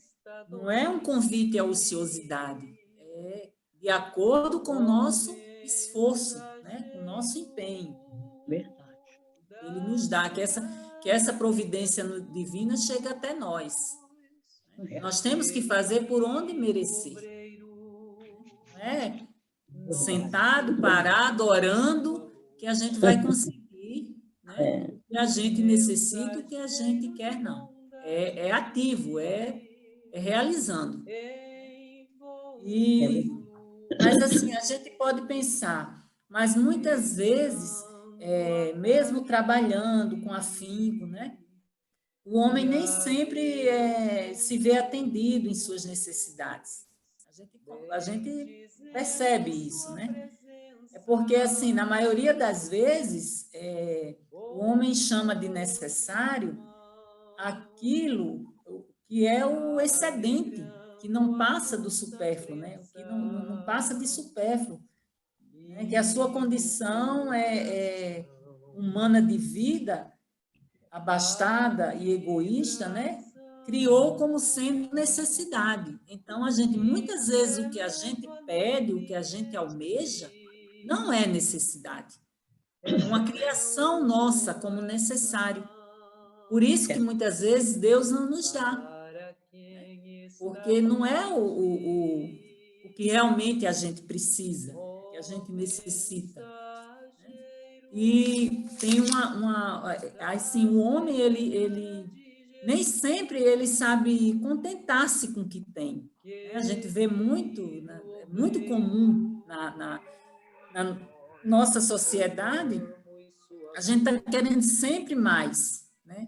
Não é um convite à ociosidade, é de acordo com o nosso esforço, né? Com o nosso empenho. Verdade. Ele nos dá, que essa providência divina chega até nós. Nós temos que fazer por onde merecer. Não é sentado, parado, orando, que a gente vai conseguir, né? O que a gente necessita, o que a gente quer, não. É ativo, é realizando. Mas, assim, a gente pode pensar, mas muitas vezes, mesmo trabalhando com afinco, né? O homem nem sempre se vê atendido em suas necessidades. A gente percebe isso, né? É porque, assim, na maioria das vezes, o homem chama de necessário aquilo que é o excedente, que não passa do supérfluo, né? Que não passa de supérfluo, né? Que a sua condição humana de vida, abastada e egoísta, né? Criou como sendo necessidade. Então, muitas vezes, o que a gente pede, o que a gente almeja, não é necessidade. É uma criação nossa como necessário. Por isso que, muitas vezes, Deus não nos dá. Porque não é o que realmente a gente precisa, que a gente necessita. E tem assim, o homem, ele nem sempre ele sabe contentar-se com o que tem. A gente vê muito, né? É muito comum na nossa sociedade, a gente está querendo sempre mais, né?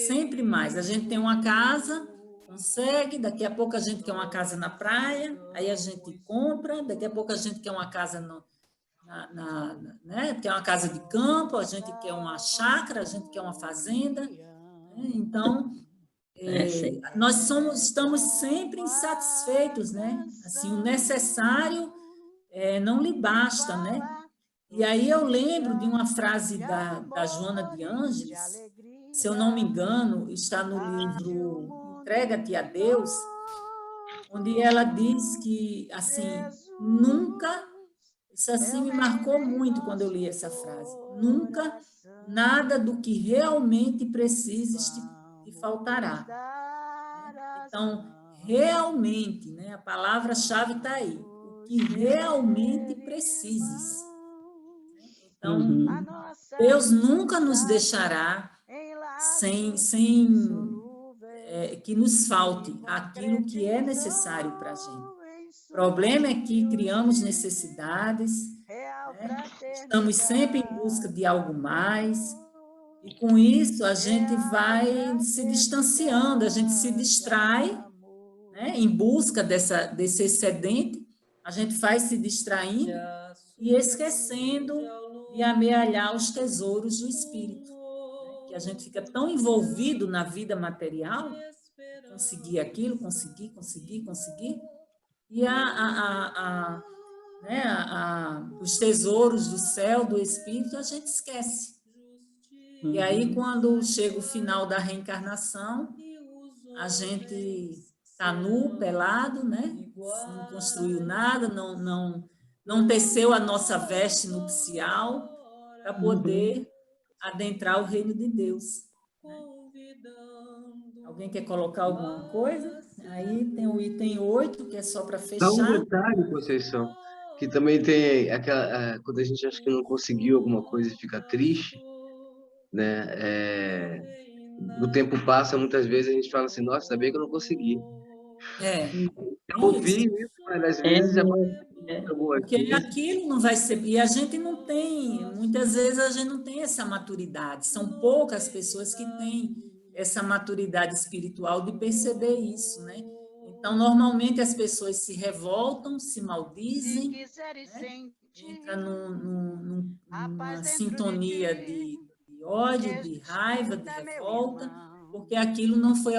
Sempre mais. A gente tem uma casa, consegue, daqui a pouco a gente quer uma casa na praia, aí a gente compra, daqui a pouco a gente quer uma casa né? Quer uma casa de campo, a gente quer uma chácara, a gente quer uma fazenda, né? Então, nós estamos sempre insatisfeitos, né? Assim, o necessário não lhe basta, né? E aí eu lembro de uma frase da Joana de Ângeles, se eu não me engano, está no livro Entrega-te a Deus, onde ela diz que, assim, nunca, isso assim me marcou muito quando eu li essa frase, nunca nada do que realmente precisas te faltará. Então, realmente, né, a palavra-chave está aí, o que realmente precises. Então, Deus nunca nos deixará sem que nos falte aquilo que é necessário para a gente. O problema é que criamos necessidades, né? Estamos sempre em busca de algo mais, e com isso a gente vai se distanciando, a gente se distrai, né? Em busca desse excedente, a gente vai se distraindo e esquecendo de amealhar os tesouros do Espírito, né? Que a gente fica tão envolvido na vida material, conseguir aquilo, conseguir, e os tesouros do céu, do Espírito, a gente esquece. E aí, quando chega o final da reencarnação, a gente está nu, pelado, né? Não construiu nada, não teceu a nossa veste nupcial para poder adentrar o reino de Deus. Né? Alguém quer colocar alguma coisa? Aí tem o item 8, que é só para fechar. Dá um detalhe, Conceição, que também tem aquela, quando a gente acha que não conseguiu alguma coisa e fica triste, né? O tempo passa, muitas vezes a gente fala assim, nossa, sabia que eu não consegui. Eu ouvi isso, mas às vezes já porque aquilo não vai ser, e a gente não tem, muitas vezes a gente não tem essa maturidade, são poucas pessoas que têm essa maturidade espiritual de perceber isso, né? Então, normalmente as pessoas se revoltam, se maldizem, né? Entra numa sintonia de ódio, de raiva, de revolta, porque aquilo não foi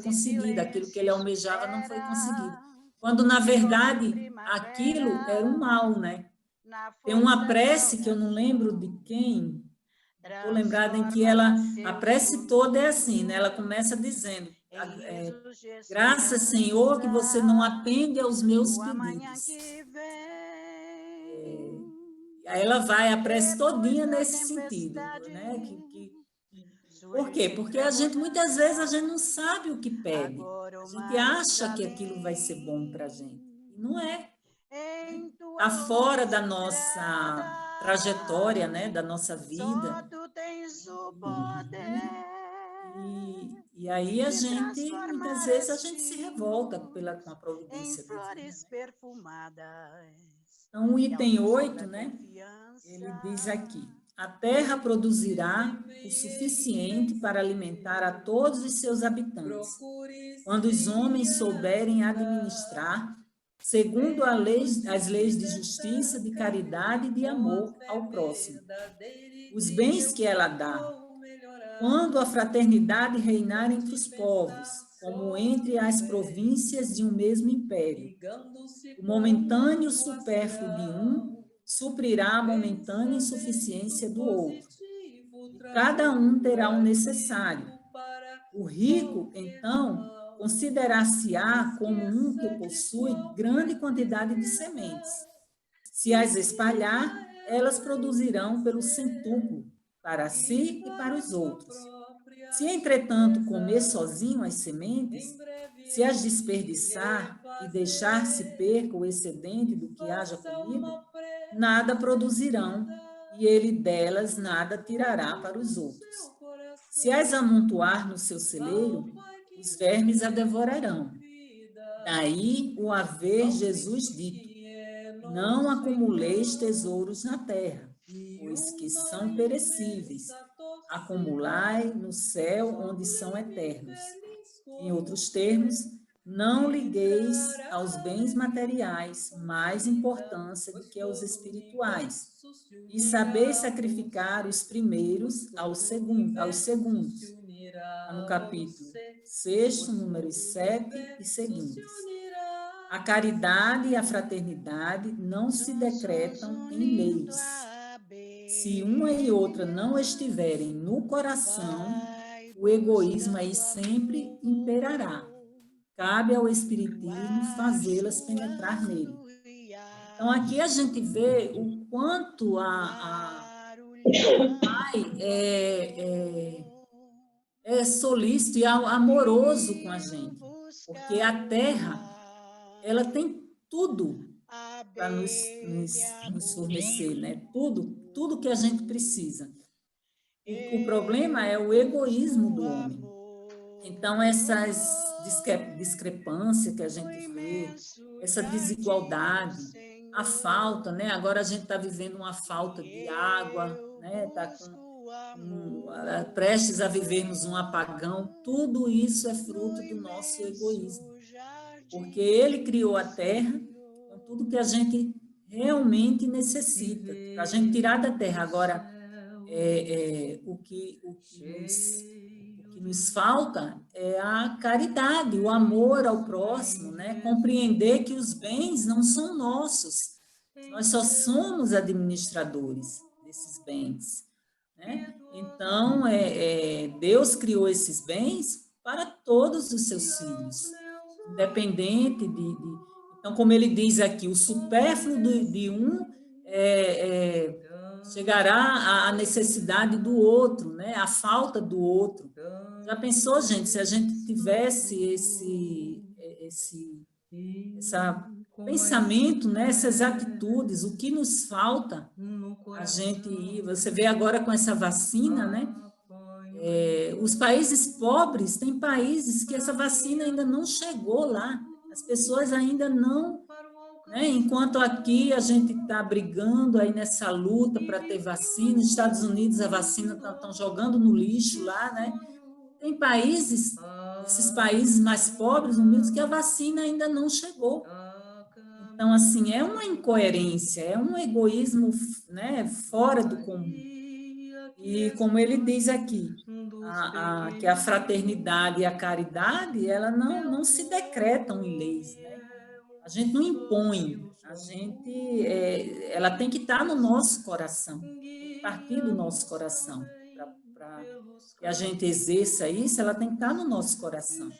conseguido, aquilo que ele almejava não foi conseguido. Quando, na verdade, aquilo era um mal, né? Tem uma prece que eu não lembro de quem, estou lembrada em que ela, a prece toda é assim, né? Ela começa dizendo, graças, Senhor, que você não atende aos meus pedidos. Aí ela vai, a prece todinha nesse sentido, né? Por quê? Porque a gente, muitas vezes, a gente não sabe o que pede. A gente acha que aquilo vai ser bom para a gente. E não é. Está fora da nossa trajetória, né? Da nossa vida. E aí a gente, muitas vezes, a gente se revolta com a providência de Deus. Então, o item 8, né? Ele diz aqui: a terra produzirá o suficiente para alimentar a todos os seus habitantes, quando os homens souberem administrar, segundo as leis de justiça, de caridade e de amor ao próximo, os bens que ela dá, quando a fraternidade reinar entre os povos, como entre as províncias de um mesmo império. O momentâneo supérfluo de um suprirá a momentânea insuficiência do outro. E cada um terá o necessário. O rico, então, considerar-se-á como um que possui grande quantidade de sementes. Se as espalhar, elas produzirão pelo centúplo, para si e para os outros. Se, entretanto, comer sozinho as sementes, se as desperdiçar e deixar-se perca o excedente do que haja comido, nada produzirão, e ele delas nada tirará para os outros. Se as amontoar no seu celeiro, os vermes a devorarão. Daí o haver Jesus dito: não acumuleis tesouros na terra, pois que são perecíveis. Acumulai no céu, onde são eternos. Em outros termos, não ligueis aos bens materiais mais importância do que aos espirituais, e sabeis sacrificar os primeiros aos segundos. No capítulo 6, números 7 e seguintes. A caridade e a fraternidade não se decretam em leis. Se uma e outra não estiverem no coração, o egoísmo aí sempre imperará. Cabe ao Espiritismo fazê-las penetrar nele. Então, aqui a gente vê o quanto o Pai é solícito e amoroso com a gente. Porque a Terra, ela tem tudo para nos fornecer, né? Tudo que a gente precisa. O problema é o egoísmo do homem. Então, essas discrepâncias que a gente vê, essa desigualdade, a falta, né? Agora a gente está vivendo uma falta de água, né? Está prestes a vivermos um apagão. Tudo isso é fruto do nosso egoísmo. Porque ele criou a Terra com tudo que a gente realmente necessita. Para a gente tirar da Terra. Agora, o que nos falta é a caridade, o amor ao próximo, né? Compreender que os bens não são nossos. Nós só somos administradores desses bens, né? Então, Deus criou esses bens para todos os seus filhos, independente de... Então, como ele diz aqui, o supérfluo de um chegará à necessidade do outro, né? A falta do outro. Já pensou, gente, se a gente tivesse esse pensamento, né? Essas atitudes, o que nos falta? A gente, você vê agora com essa vacina, né? Os países pobres, tem países que essa vacina ainda não chegou lá. As pessoas ainda não... Né? Enquanto aqui a gente está brigando aí nessa luta para ter vacina, nos Estados Unidos a vacina estão jogando no lixo lá, né? Tem países, esses países mais pobres, humildes, que a vacina ainda não chegou. Então, assim, é uma incoerência, é um egoísmo, né, fora do comum. E como ele diz aqui, que a fraternidade e a caridade, ela não se decretam em leis, né? A gente não impõe, ela tem que estar no nosso coração, tem que partir do nosso coração. Para que a gente exerça isso, ela tem que estar no nosso coração.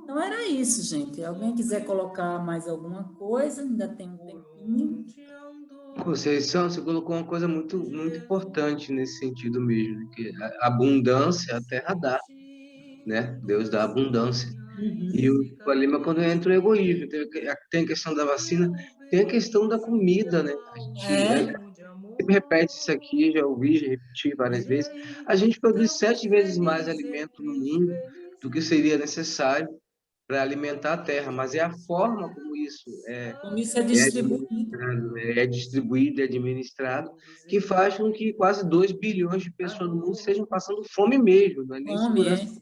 Então, era isso, gente. Alguém quiser colocar mais alguma coisa, ainda tem um tempinho. Conceição, você colocou uma coisa muito, muito importante nesse sentido mesmo, que a abundância a terra dá, né? Deus dá abundância. E o problema é quando entra o egoísmo. Tem a questão da vacina, tem a questão da comida, né? A gente sempre repete isso aqui, já ouvi, já repeti várias vezes. A gente produz 7 vezes mais alimento no mundo do que seria necessário para alimentar a terra, mas é a forma como isso Como isso é distribuído. é distribuído e administrado, que faz com que quase 2 bilhões de pessoas no mundo estejam passando fome mesmo, não é nem segurança.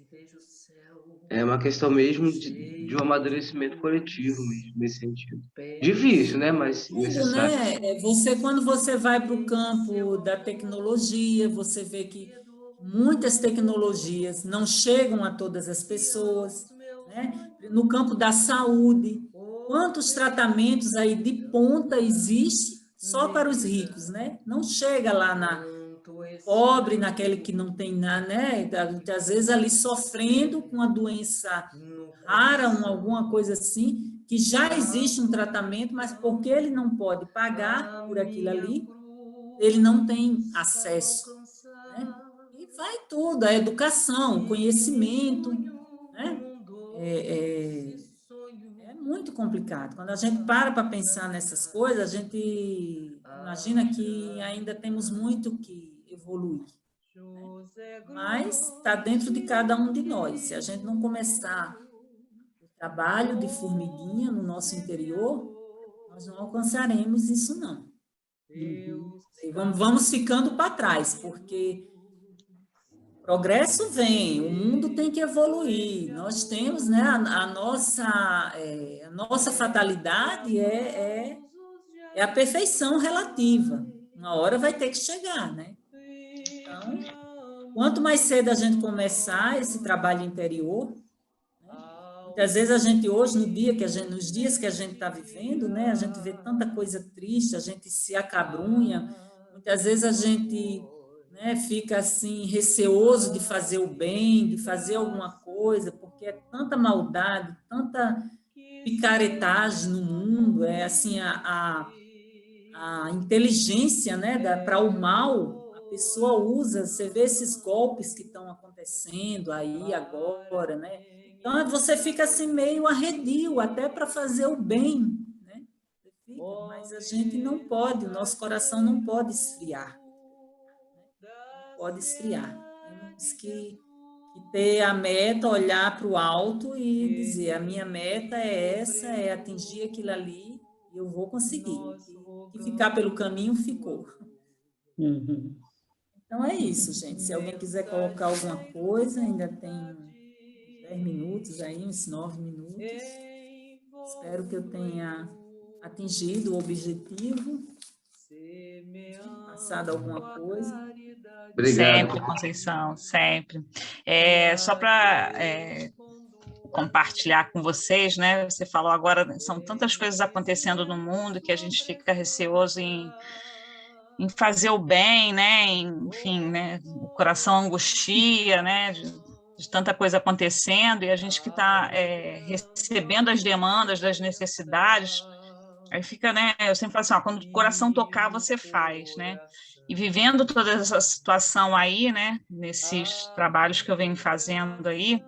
É uma questão mesmo de um amadurecimento coletivo mesmo, nesse sentido. Difícil, né? Mas necessário. Né? Quando você vai para o campo da tecnologia, você vê que muitas tecnologias não chegam a todas as pessoas, né? No campo da saúde, quantos tratamentos aí de ponta existe só para os ricos, né? Não chega lá na pobre, naquele que não tem nada, né? Às vezes ali sofrendo com uma doença rara, alguma coisa assim, que já existe um tratamento, mas porque ele não pode pagar por aquilo ali, ele não tem acesso, né? E vai tudo, a educação, o conhecimento, né? É muito complicado. Quando a gente para pensar nessas coisas, a gente imagina que ainda temos muito que evoluir, né? Mas está dentro de cada um de nós. Se a gente não começar o trabalho de formiguinha no nosso interior, nós não alcançaremos isso, não. E vamos ficando para trás, porque progresso vem, o mundo tem que evoluir. Nós temos, né, a nossa fatalidade é a perfeição relativa. Uma hora vai ter que chegar, né? Então, quanto mais cedo a gente começar esse trabalho interior, né? Muitas vezes a gente hoje, nos dias que a gente está vivendo, né, a gente vê tanta coisa triste, a gente se acabrunha, muitas vezes a gente, né, fica assim receoso de fazer o bem, de fazer alguma coisa, porque é tanta maldade, tanta picaretagem no mundo, é assim a inteligência, né, para o mal, a pessoa usa, você vê esses golpes que estão acontecendo aí agora, né? Então você fica assim meio arredio até para fazer o bem, né? Mas a gente não pode, o nosso coração não pode esfriar. Não pode esfriar. Temos que ter a meta, olhar para o alto e dizer, a minha meta é essa, é atingir aquilo ali, e eu vou conseguir. E ficar pelo caminho, ficou. Então é isso, gente. Se alguém quiser colocar alguma coisa, ainda tem 10 minutos aí, uns 9 minutos. Espero que eu tenha atingido o objetivo, passado alguma coisa. Obrigado. Sempre, Conceição, sempre. Só para compartilhar com vocês, né? Você falou agora, são tantas coisas acontecendo no mundo que a gente fica receoso em fazer o bem, né? Enfim, né? O coração angustia, né? De tanta coisa acontecendo, e a gente que está recebendo as demandas, das necessidades, aí fica, né? Eu sempre falo assim, quando o coração tocar, você faz, né? E vivendo toda essa situação aí, né? Nesses trabalhos que eu venho fazendo aí,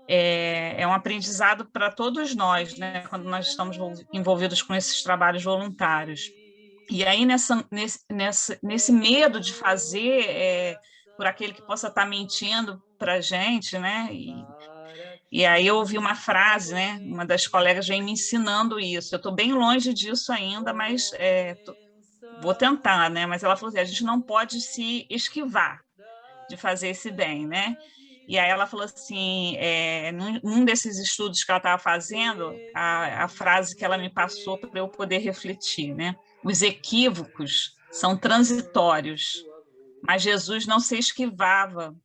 é um aprendizado para todos nós, né? Quando nós estamos envolvidos com esses trabalhos voluntários. E aí, nesse medo de fazer por aquele que possa estar mentindo para a gente, né? E aí eu ouvi uma frase, né? Uma das colegas vem me ensinando isso. Eu estou bem longe disso ainda, mas vou tentar, né? Mas ela falou assim, a gente não pode se esquivar de fazer esse bem, né? E aí ela falou assim, num desses estudos que ela estava fazendo, a frase que ela me passou para eu poder refletir, né? Os equívocos são transitórios, mas Jesus não se esquivava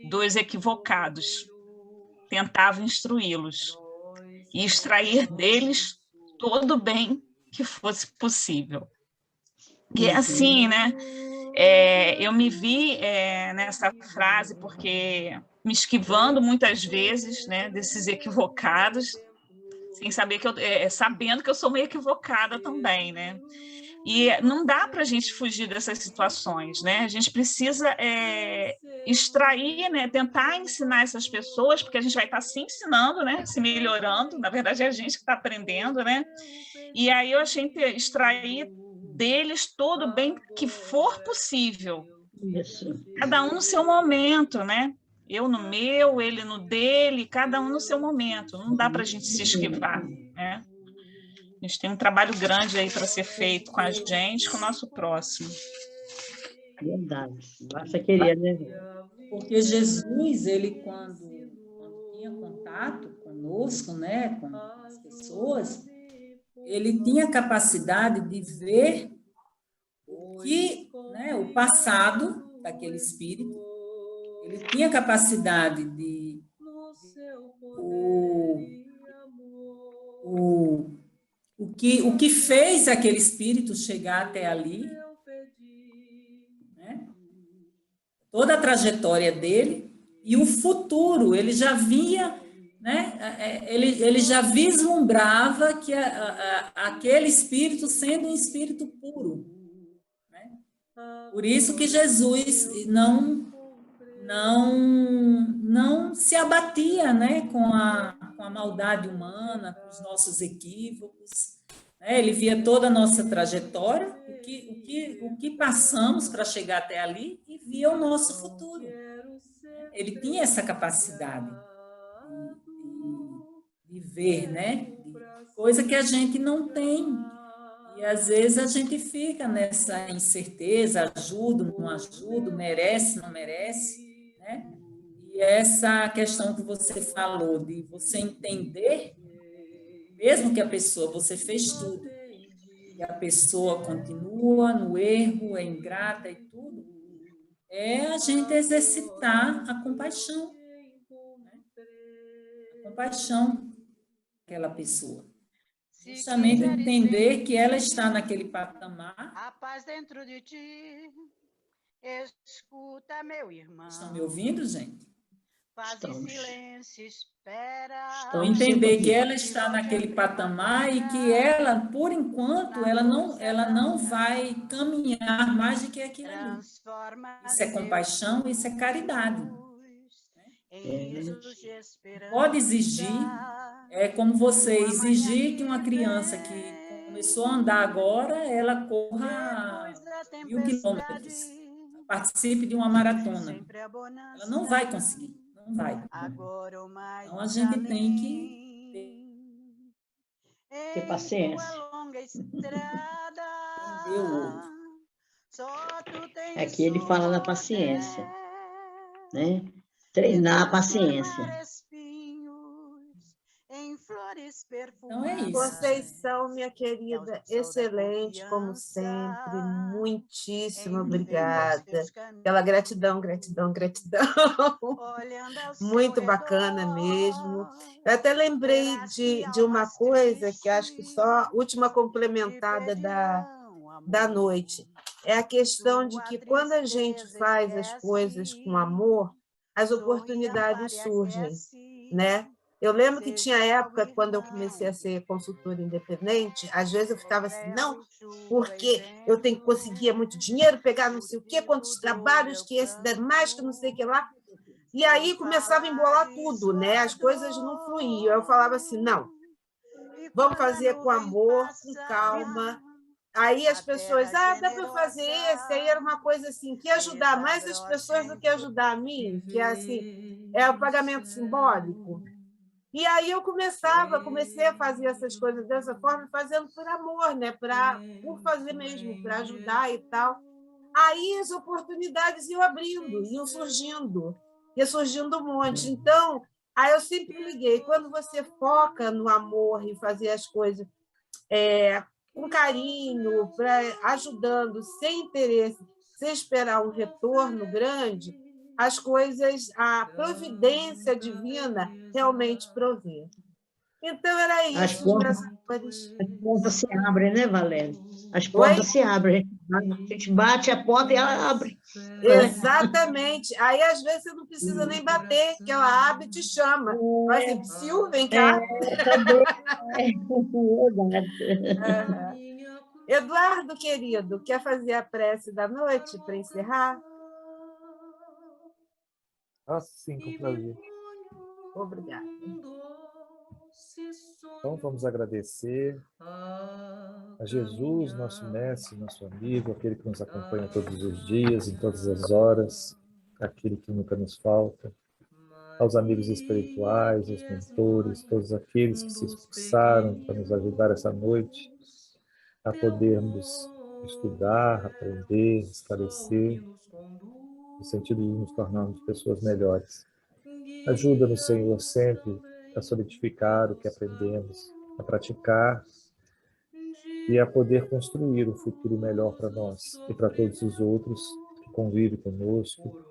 dos equivocados, tentava instruí-los. e extrair deles todo o bem que fosse possível. E é assim, né? Eu me vi nessa frase porque me esquivando muitas vezes, né, desses equivocados, sem saber que sabendo que eu sou meio equivocada também, né? E não dá para a gente fugir dessas situações, né? A gente precisa extrair, né? Tentar ensinar essas pessoas, porque a gente vai estar se ensinando, né? Se melhorando. Na verdade, é a gente que está aprendendo, né? E aí a gente extrair deles todo o bem que for possível. Isso. Cada um no seu momento, né? Eu no meu, ele no dele, cada um no seu momento. Não dá para a gente se esquivar, né? A gente tem um trabalho grande aí para ser feito com a gente, com o nosso próximo. Verdade. Basta querer, né? Porque Jesus, ele quando tinha contato conosco, né, com as pessoas, ele tinha capacidade de ver o passado daquele espírito, ele tinha capacidade de o que fez aquele espírito chegar até ali, né? Toda a trajetória dele e o futuro, ele já via, né? Ele já vislumbrava que aquele espírito sendo um espírito puro, né? Por isso que Jesus não se abatia, né, com a maldade humana, com os nossos equívocos, né? Ele via toda a nossa trajetória, o que passamos para chegar até ali, e via o nosso futuro. Ele tinha essa capacidade de ver, né? Coisa que a gente não tem. E às vezes a gente fica nessa incerteza, ajudo, não ajudo, merece, não merece, né? E essa questão que você falou de você entender, mesmo que a pessoa, você fez tudo, e a pessoa continua no erro, é ingrata e tudo, é a gente exercitar a compaixão, né? A compaixão daquela pessoa. Justamente entender que ela está naquele patamar. A paz dentro de ti. Escuta, meu irmão. Estão me ouvindo, gente? Faz silêncio, espera. Então, entender que ela está naquele patamar e que ela, por enquanto, ela não vai caminhar mais do que aquilo ali. Isso é compaixão, isso é caridade. Pode exigir, é como você exigir que uma criança que começou a andar agora, ela corra 1000 quilômetros, participe de uma maratona. Ela não vai conseguir, não vai. Então, a gente tem que ter paciência. Entender o outro. Aqui ele fala da paciência, né? Treinar a paciência. Então é isso. Conceição, minha querida, excelente, como sempre, muitíssimo obrigada. Pela gratidão, gratidão, gratidão. Muito bacana mesmo. Eu até lembrei de uma coisa que acho que só última complementada da noite. É a questão de que quando a gente faz as coisas com amor, as oportunidades surgem, né? Eu lembro que tinha época, quando eu comecei a ser consultora independente, às vezes eu ficava assim, não, porque eu tenho que conseguir muito dinheiro, pegar não sei o quê, quantos trabalhos, que esse der mais, que não sei o que lá. E aí começava a embolar tudo, né? As coisas não fluíam. Eu falava assim, não, vamos fazer com amor, com calma. Aí as pessoas, dá para fazer esse, aí era uma coisa assim, que ia ajudar mais as pessoas do que ajudar a mim, que é assim, é o pagamento simbólico. E aí eu comecei a fazer essas coisas dessa forma, fazendo por amor, né? Por fazer mesmo, para ajudar e tal. Aí as oportunidades iam abrindo, iam surgindo, ia surgindo um monte. Então, aí eu sempre liguei, quando você foca no amor e fazer as coisas com carinho, ajudando, sem interesse, sem esperar um retorno grande, as coisas, a providência divina realmente provê. Então, era As isso, portas, meus amores. as portas se abrem, né, Valéria? As portas se abrem. A gente bate a porta e ela abre. Exatamente. Aí, às vezes, você não precisa nem bater, que ela abre e te chama. Fala assim, Sil, vem cá. Verdade. Eduardo, querido, quer fazer a prece da noite para encerrar? Sim, com prazer. Obrigada. Então, vamos agradecer a Jesus, nosso mestre, nosso amigo, aquele que nos acompanha todos os dias, em todas as horas, aquele que nunca nos falta, aos amigos espirituais, aos mentores, todos aqueles que se esforçaram para nos ajudar essa noite a podermos estudar, aprender, esclarecer, no sentido de nos tornarmos pessoas melhores. Ajuda-nos, Senhor, sempre a solidificar o que aprendemos, a praticar e a poder construir um futuro melhor para nós e para todos os outros que convivem conosco,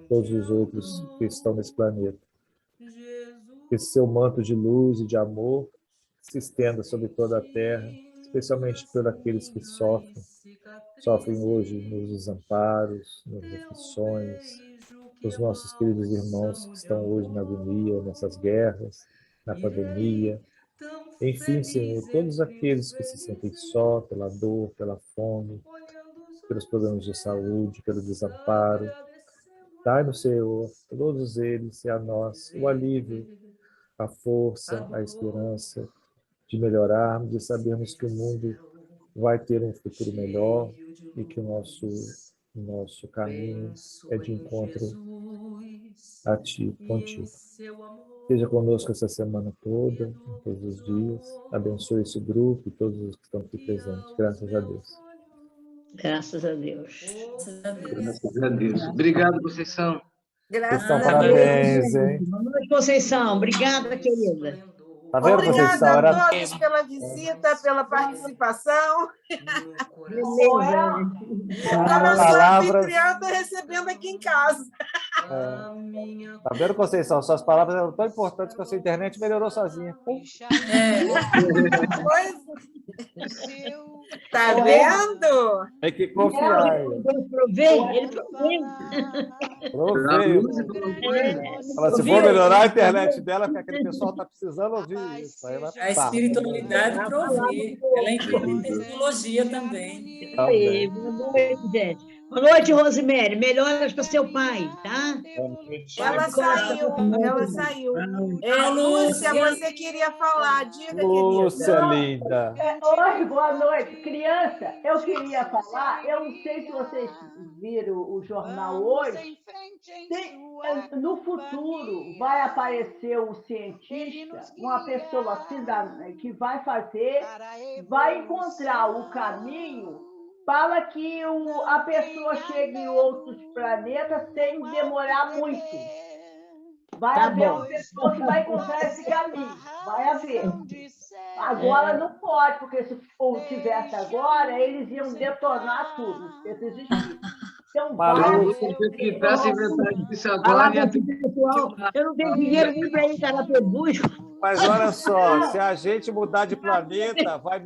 todos os outros que estão nesse planeta. Que esse seu manto de luz e de amor se estenda sobre toda a Terra, especialmente por aqueles que sofrem hoje nos desamparos, nas aflições, os nossos queridos irmãos que estão hoje na agonia, nessas guerras, na pandemia. Enfim, Senhor, todos aqueles que se sentem só pela dor, pela fome, pelos problemas de saúde, pelo desamparo, dai-nos, Senhor, todos eles e a nós o alívio, a força, a esperança de melhorarmos, de sabermos que o mundo vai ter um futuro melhor e que o nosso caminho é de encontro a Ti, contigo. Esteja conosco essa semana toda, em todos os dias. Abençoe esse grupo e todos os que estão aqui presentes. Graças a Deus. Graças a Deus. Graças a Deus. Obrigado, Conceição. Graças Conceição, a Deus. parabéns, hein? Boa noite, Conceição. Obrigada, querida. Tá vendo, Conceição? Obrigada Era... a todos pela visita, pela participação. Beleza. Como eu sou Palavras... anfitriã, estou recebendo aqui em casa. Tá vendo, Conceição? Suas palavras eram tão importantes que a sua internet melhorou sozinha. Tá vendo? Tem que confiar. Ele Proveio. Fala, se for melhorar a internet dela, porque aquele pessoal está precisando ouvir isso. Aí ela... A espiritualidade provê. Ela entende em tecnologia também. Boa noite, gente. Boa noite, Rosemary. Melhoras para seu pai, tá? Ela saiu. Lúcia, você queria falar. Diga, querida. Lúcia, linda. Oi, boa noite. Criança, eu queria falar, eu não sei se vocês viram o jornal hoje, no futuro vai aparecer um cientista, uma pessoa que vai encontrar o caminho para que a pessoa chegue em outros planetas sem demorar muito. Vai haver uma pessoa que vai encontrar esse caminho. Vai haver. Agora não pode, porque se tivesse agora, eles iam detonar tudo. Esses espíritos. Então, eu não tenho dinheiro nem para ir para Pebus. Mas olha só, se a gente mudar de planeta, vai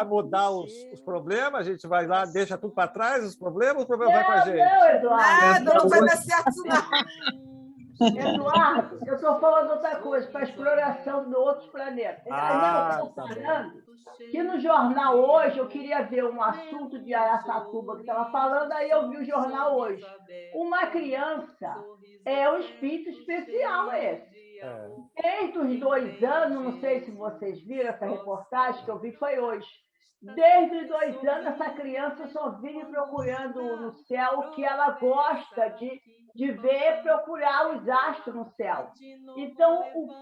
mudar os problemas, a gente vai lá, deixa tudo para trás, os problemas vai com a gente. Não, Eduardo. Não vai dar certo, não. Eduardo, eu estou falando outra coisa, para exploração de outros planetas. Eu estou falando que no jornal hoje, eu queria ver um assunto de Araçatuba que estava falando, aí eu vi o jornal hoje. Uma criança é um espírito especial esse. Desde os 2 anos, não sei se vocês viram essa reportagem que eu vi, foi hoje. Desde os 2 anos, essa criança só vive procurando no céu o que ela gosta de ver, procurar os astros no céu. Então, o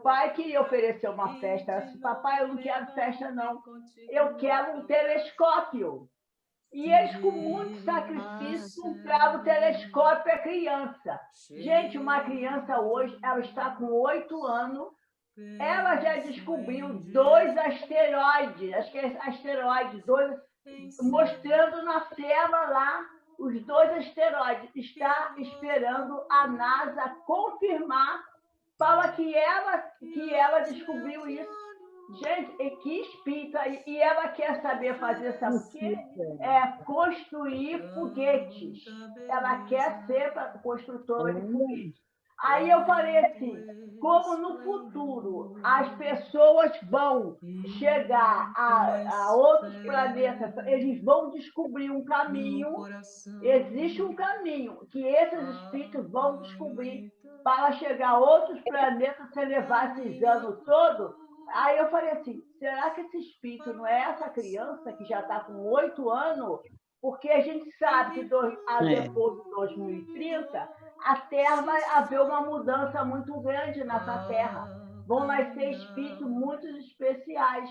pai queria oferecer uma festa. Ela disse, papai, eu não quero festa, não. Eu quero um telescópio. E eles, com muito sacrifício, compravam o telescópio para a criança. Gente, uma criança hoje, ela está com 8 anos, ela já descobriu 2 asteroides, acho que é asteroides, 2, mostrando na tela lá os 2 asteroides. Está esperando a NASA confirmar fala que ela descobriu isso. Gente, que espírita, e ela quer saber fazer, sabe o quê? Construir foguetes. Ela quer ser construtora de foguetes. Aí eu falei assim, como no futuro as pessoas vão chegar a outros planetas, eles vão descobrir um caminho, existe um caminho que esses espíritos vão descobrir para chegar a outros planetas sem levar esses anos todos. Aí eu falei assim, será que esse espírito não é essa criança que já está com 8 anos? Porque a gente sabe que depois de 2030, a Terra vai haver uma mudança muito grande nessa Terra. Vão nascer espíritos muito especiais,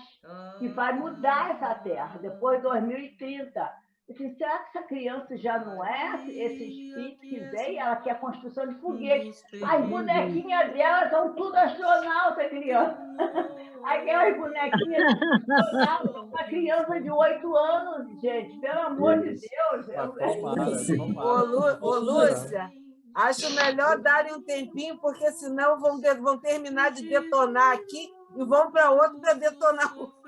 que vai mudar essa Terra, depois de 2030. Assim, será que essa criança já não é esse espírito que vem? Ela quer a construção de foguetes. As bonequinhas dela são tudo astronauta, criança. Aquelas bonequinhas astronautas para criança de 8 anos, gente. Pelo amor de Deus. Ô, Lúcia, acho melhor darem um tempinho, porque senão vão terminar de detonar aqui e vão para outro para detonar o outro.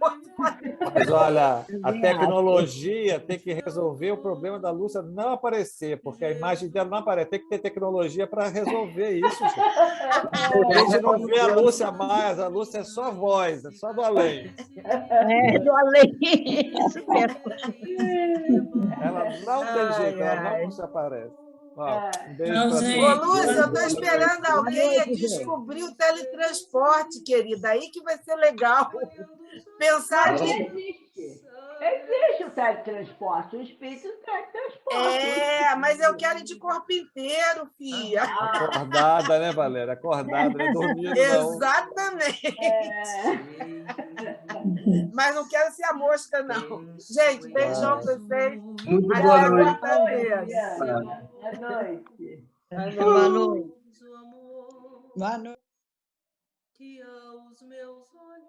Mas olha, a tecnologia tem que resolver o problema da Lúcia não aparecer, porque a imagem dela não aparece. Tem que ter tecnologia para resolver isso, gente. A gente não vê a Lúcia mais, a Lúcia é só voz, é só do além. Do além. Ela não tem jeito, ela não se aparece. Ó, um beijo Não, pra gente. Ô, todos. Lúcia, eu estou esperando alguém a descobrir o teletransporte, querida. Aí que vai ser legal. Pensar Mas nisso. existe o teletransporte, o espírito do teletransporte. Mas eu quero ir de corpo inteiro, filha. Acordada, né, Valéria? Acordada, não é dormindo, não. Exatamente. Mas não quero ser a mosca, não. Gente, beijão para vocês. Muito boa noite. Boa noite. Boa noite. Boa noite. Que aos meus olhos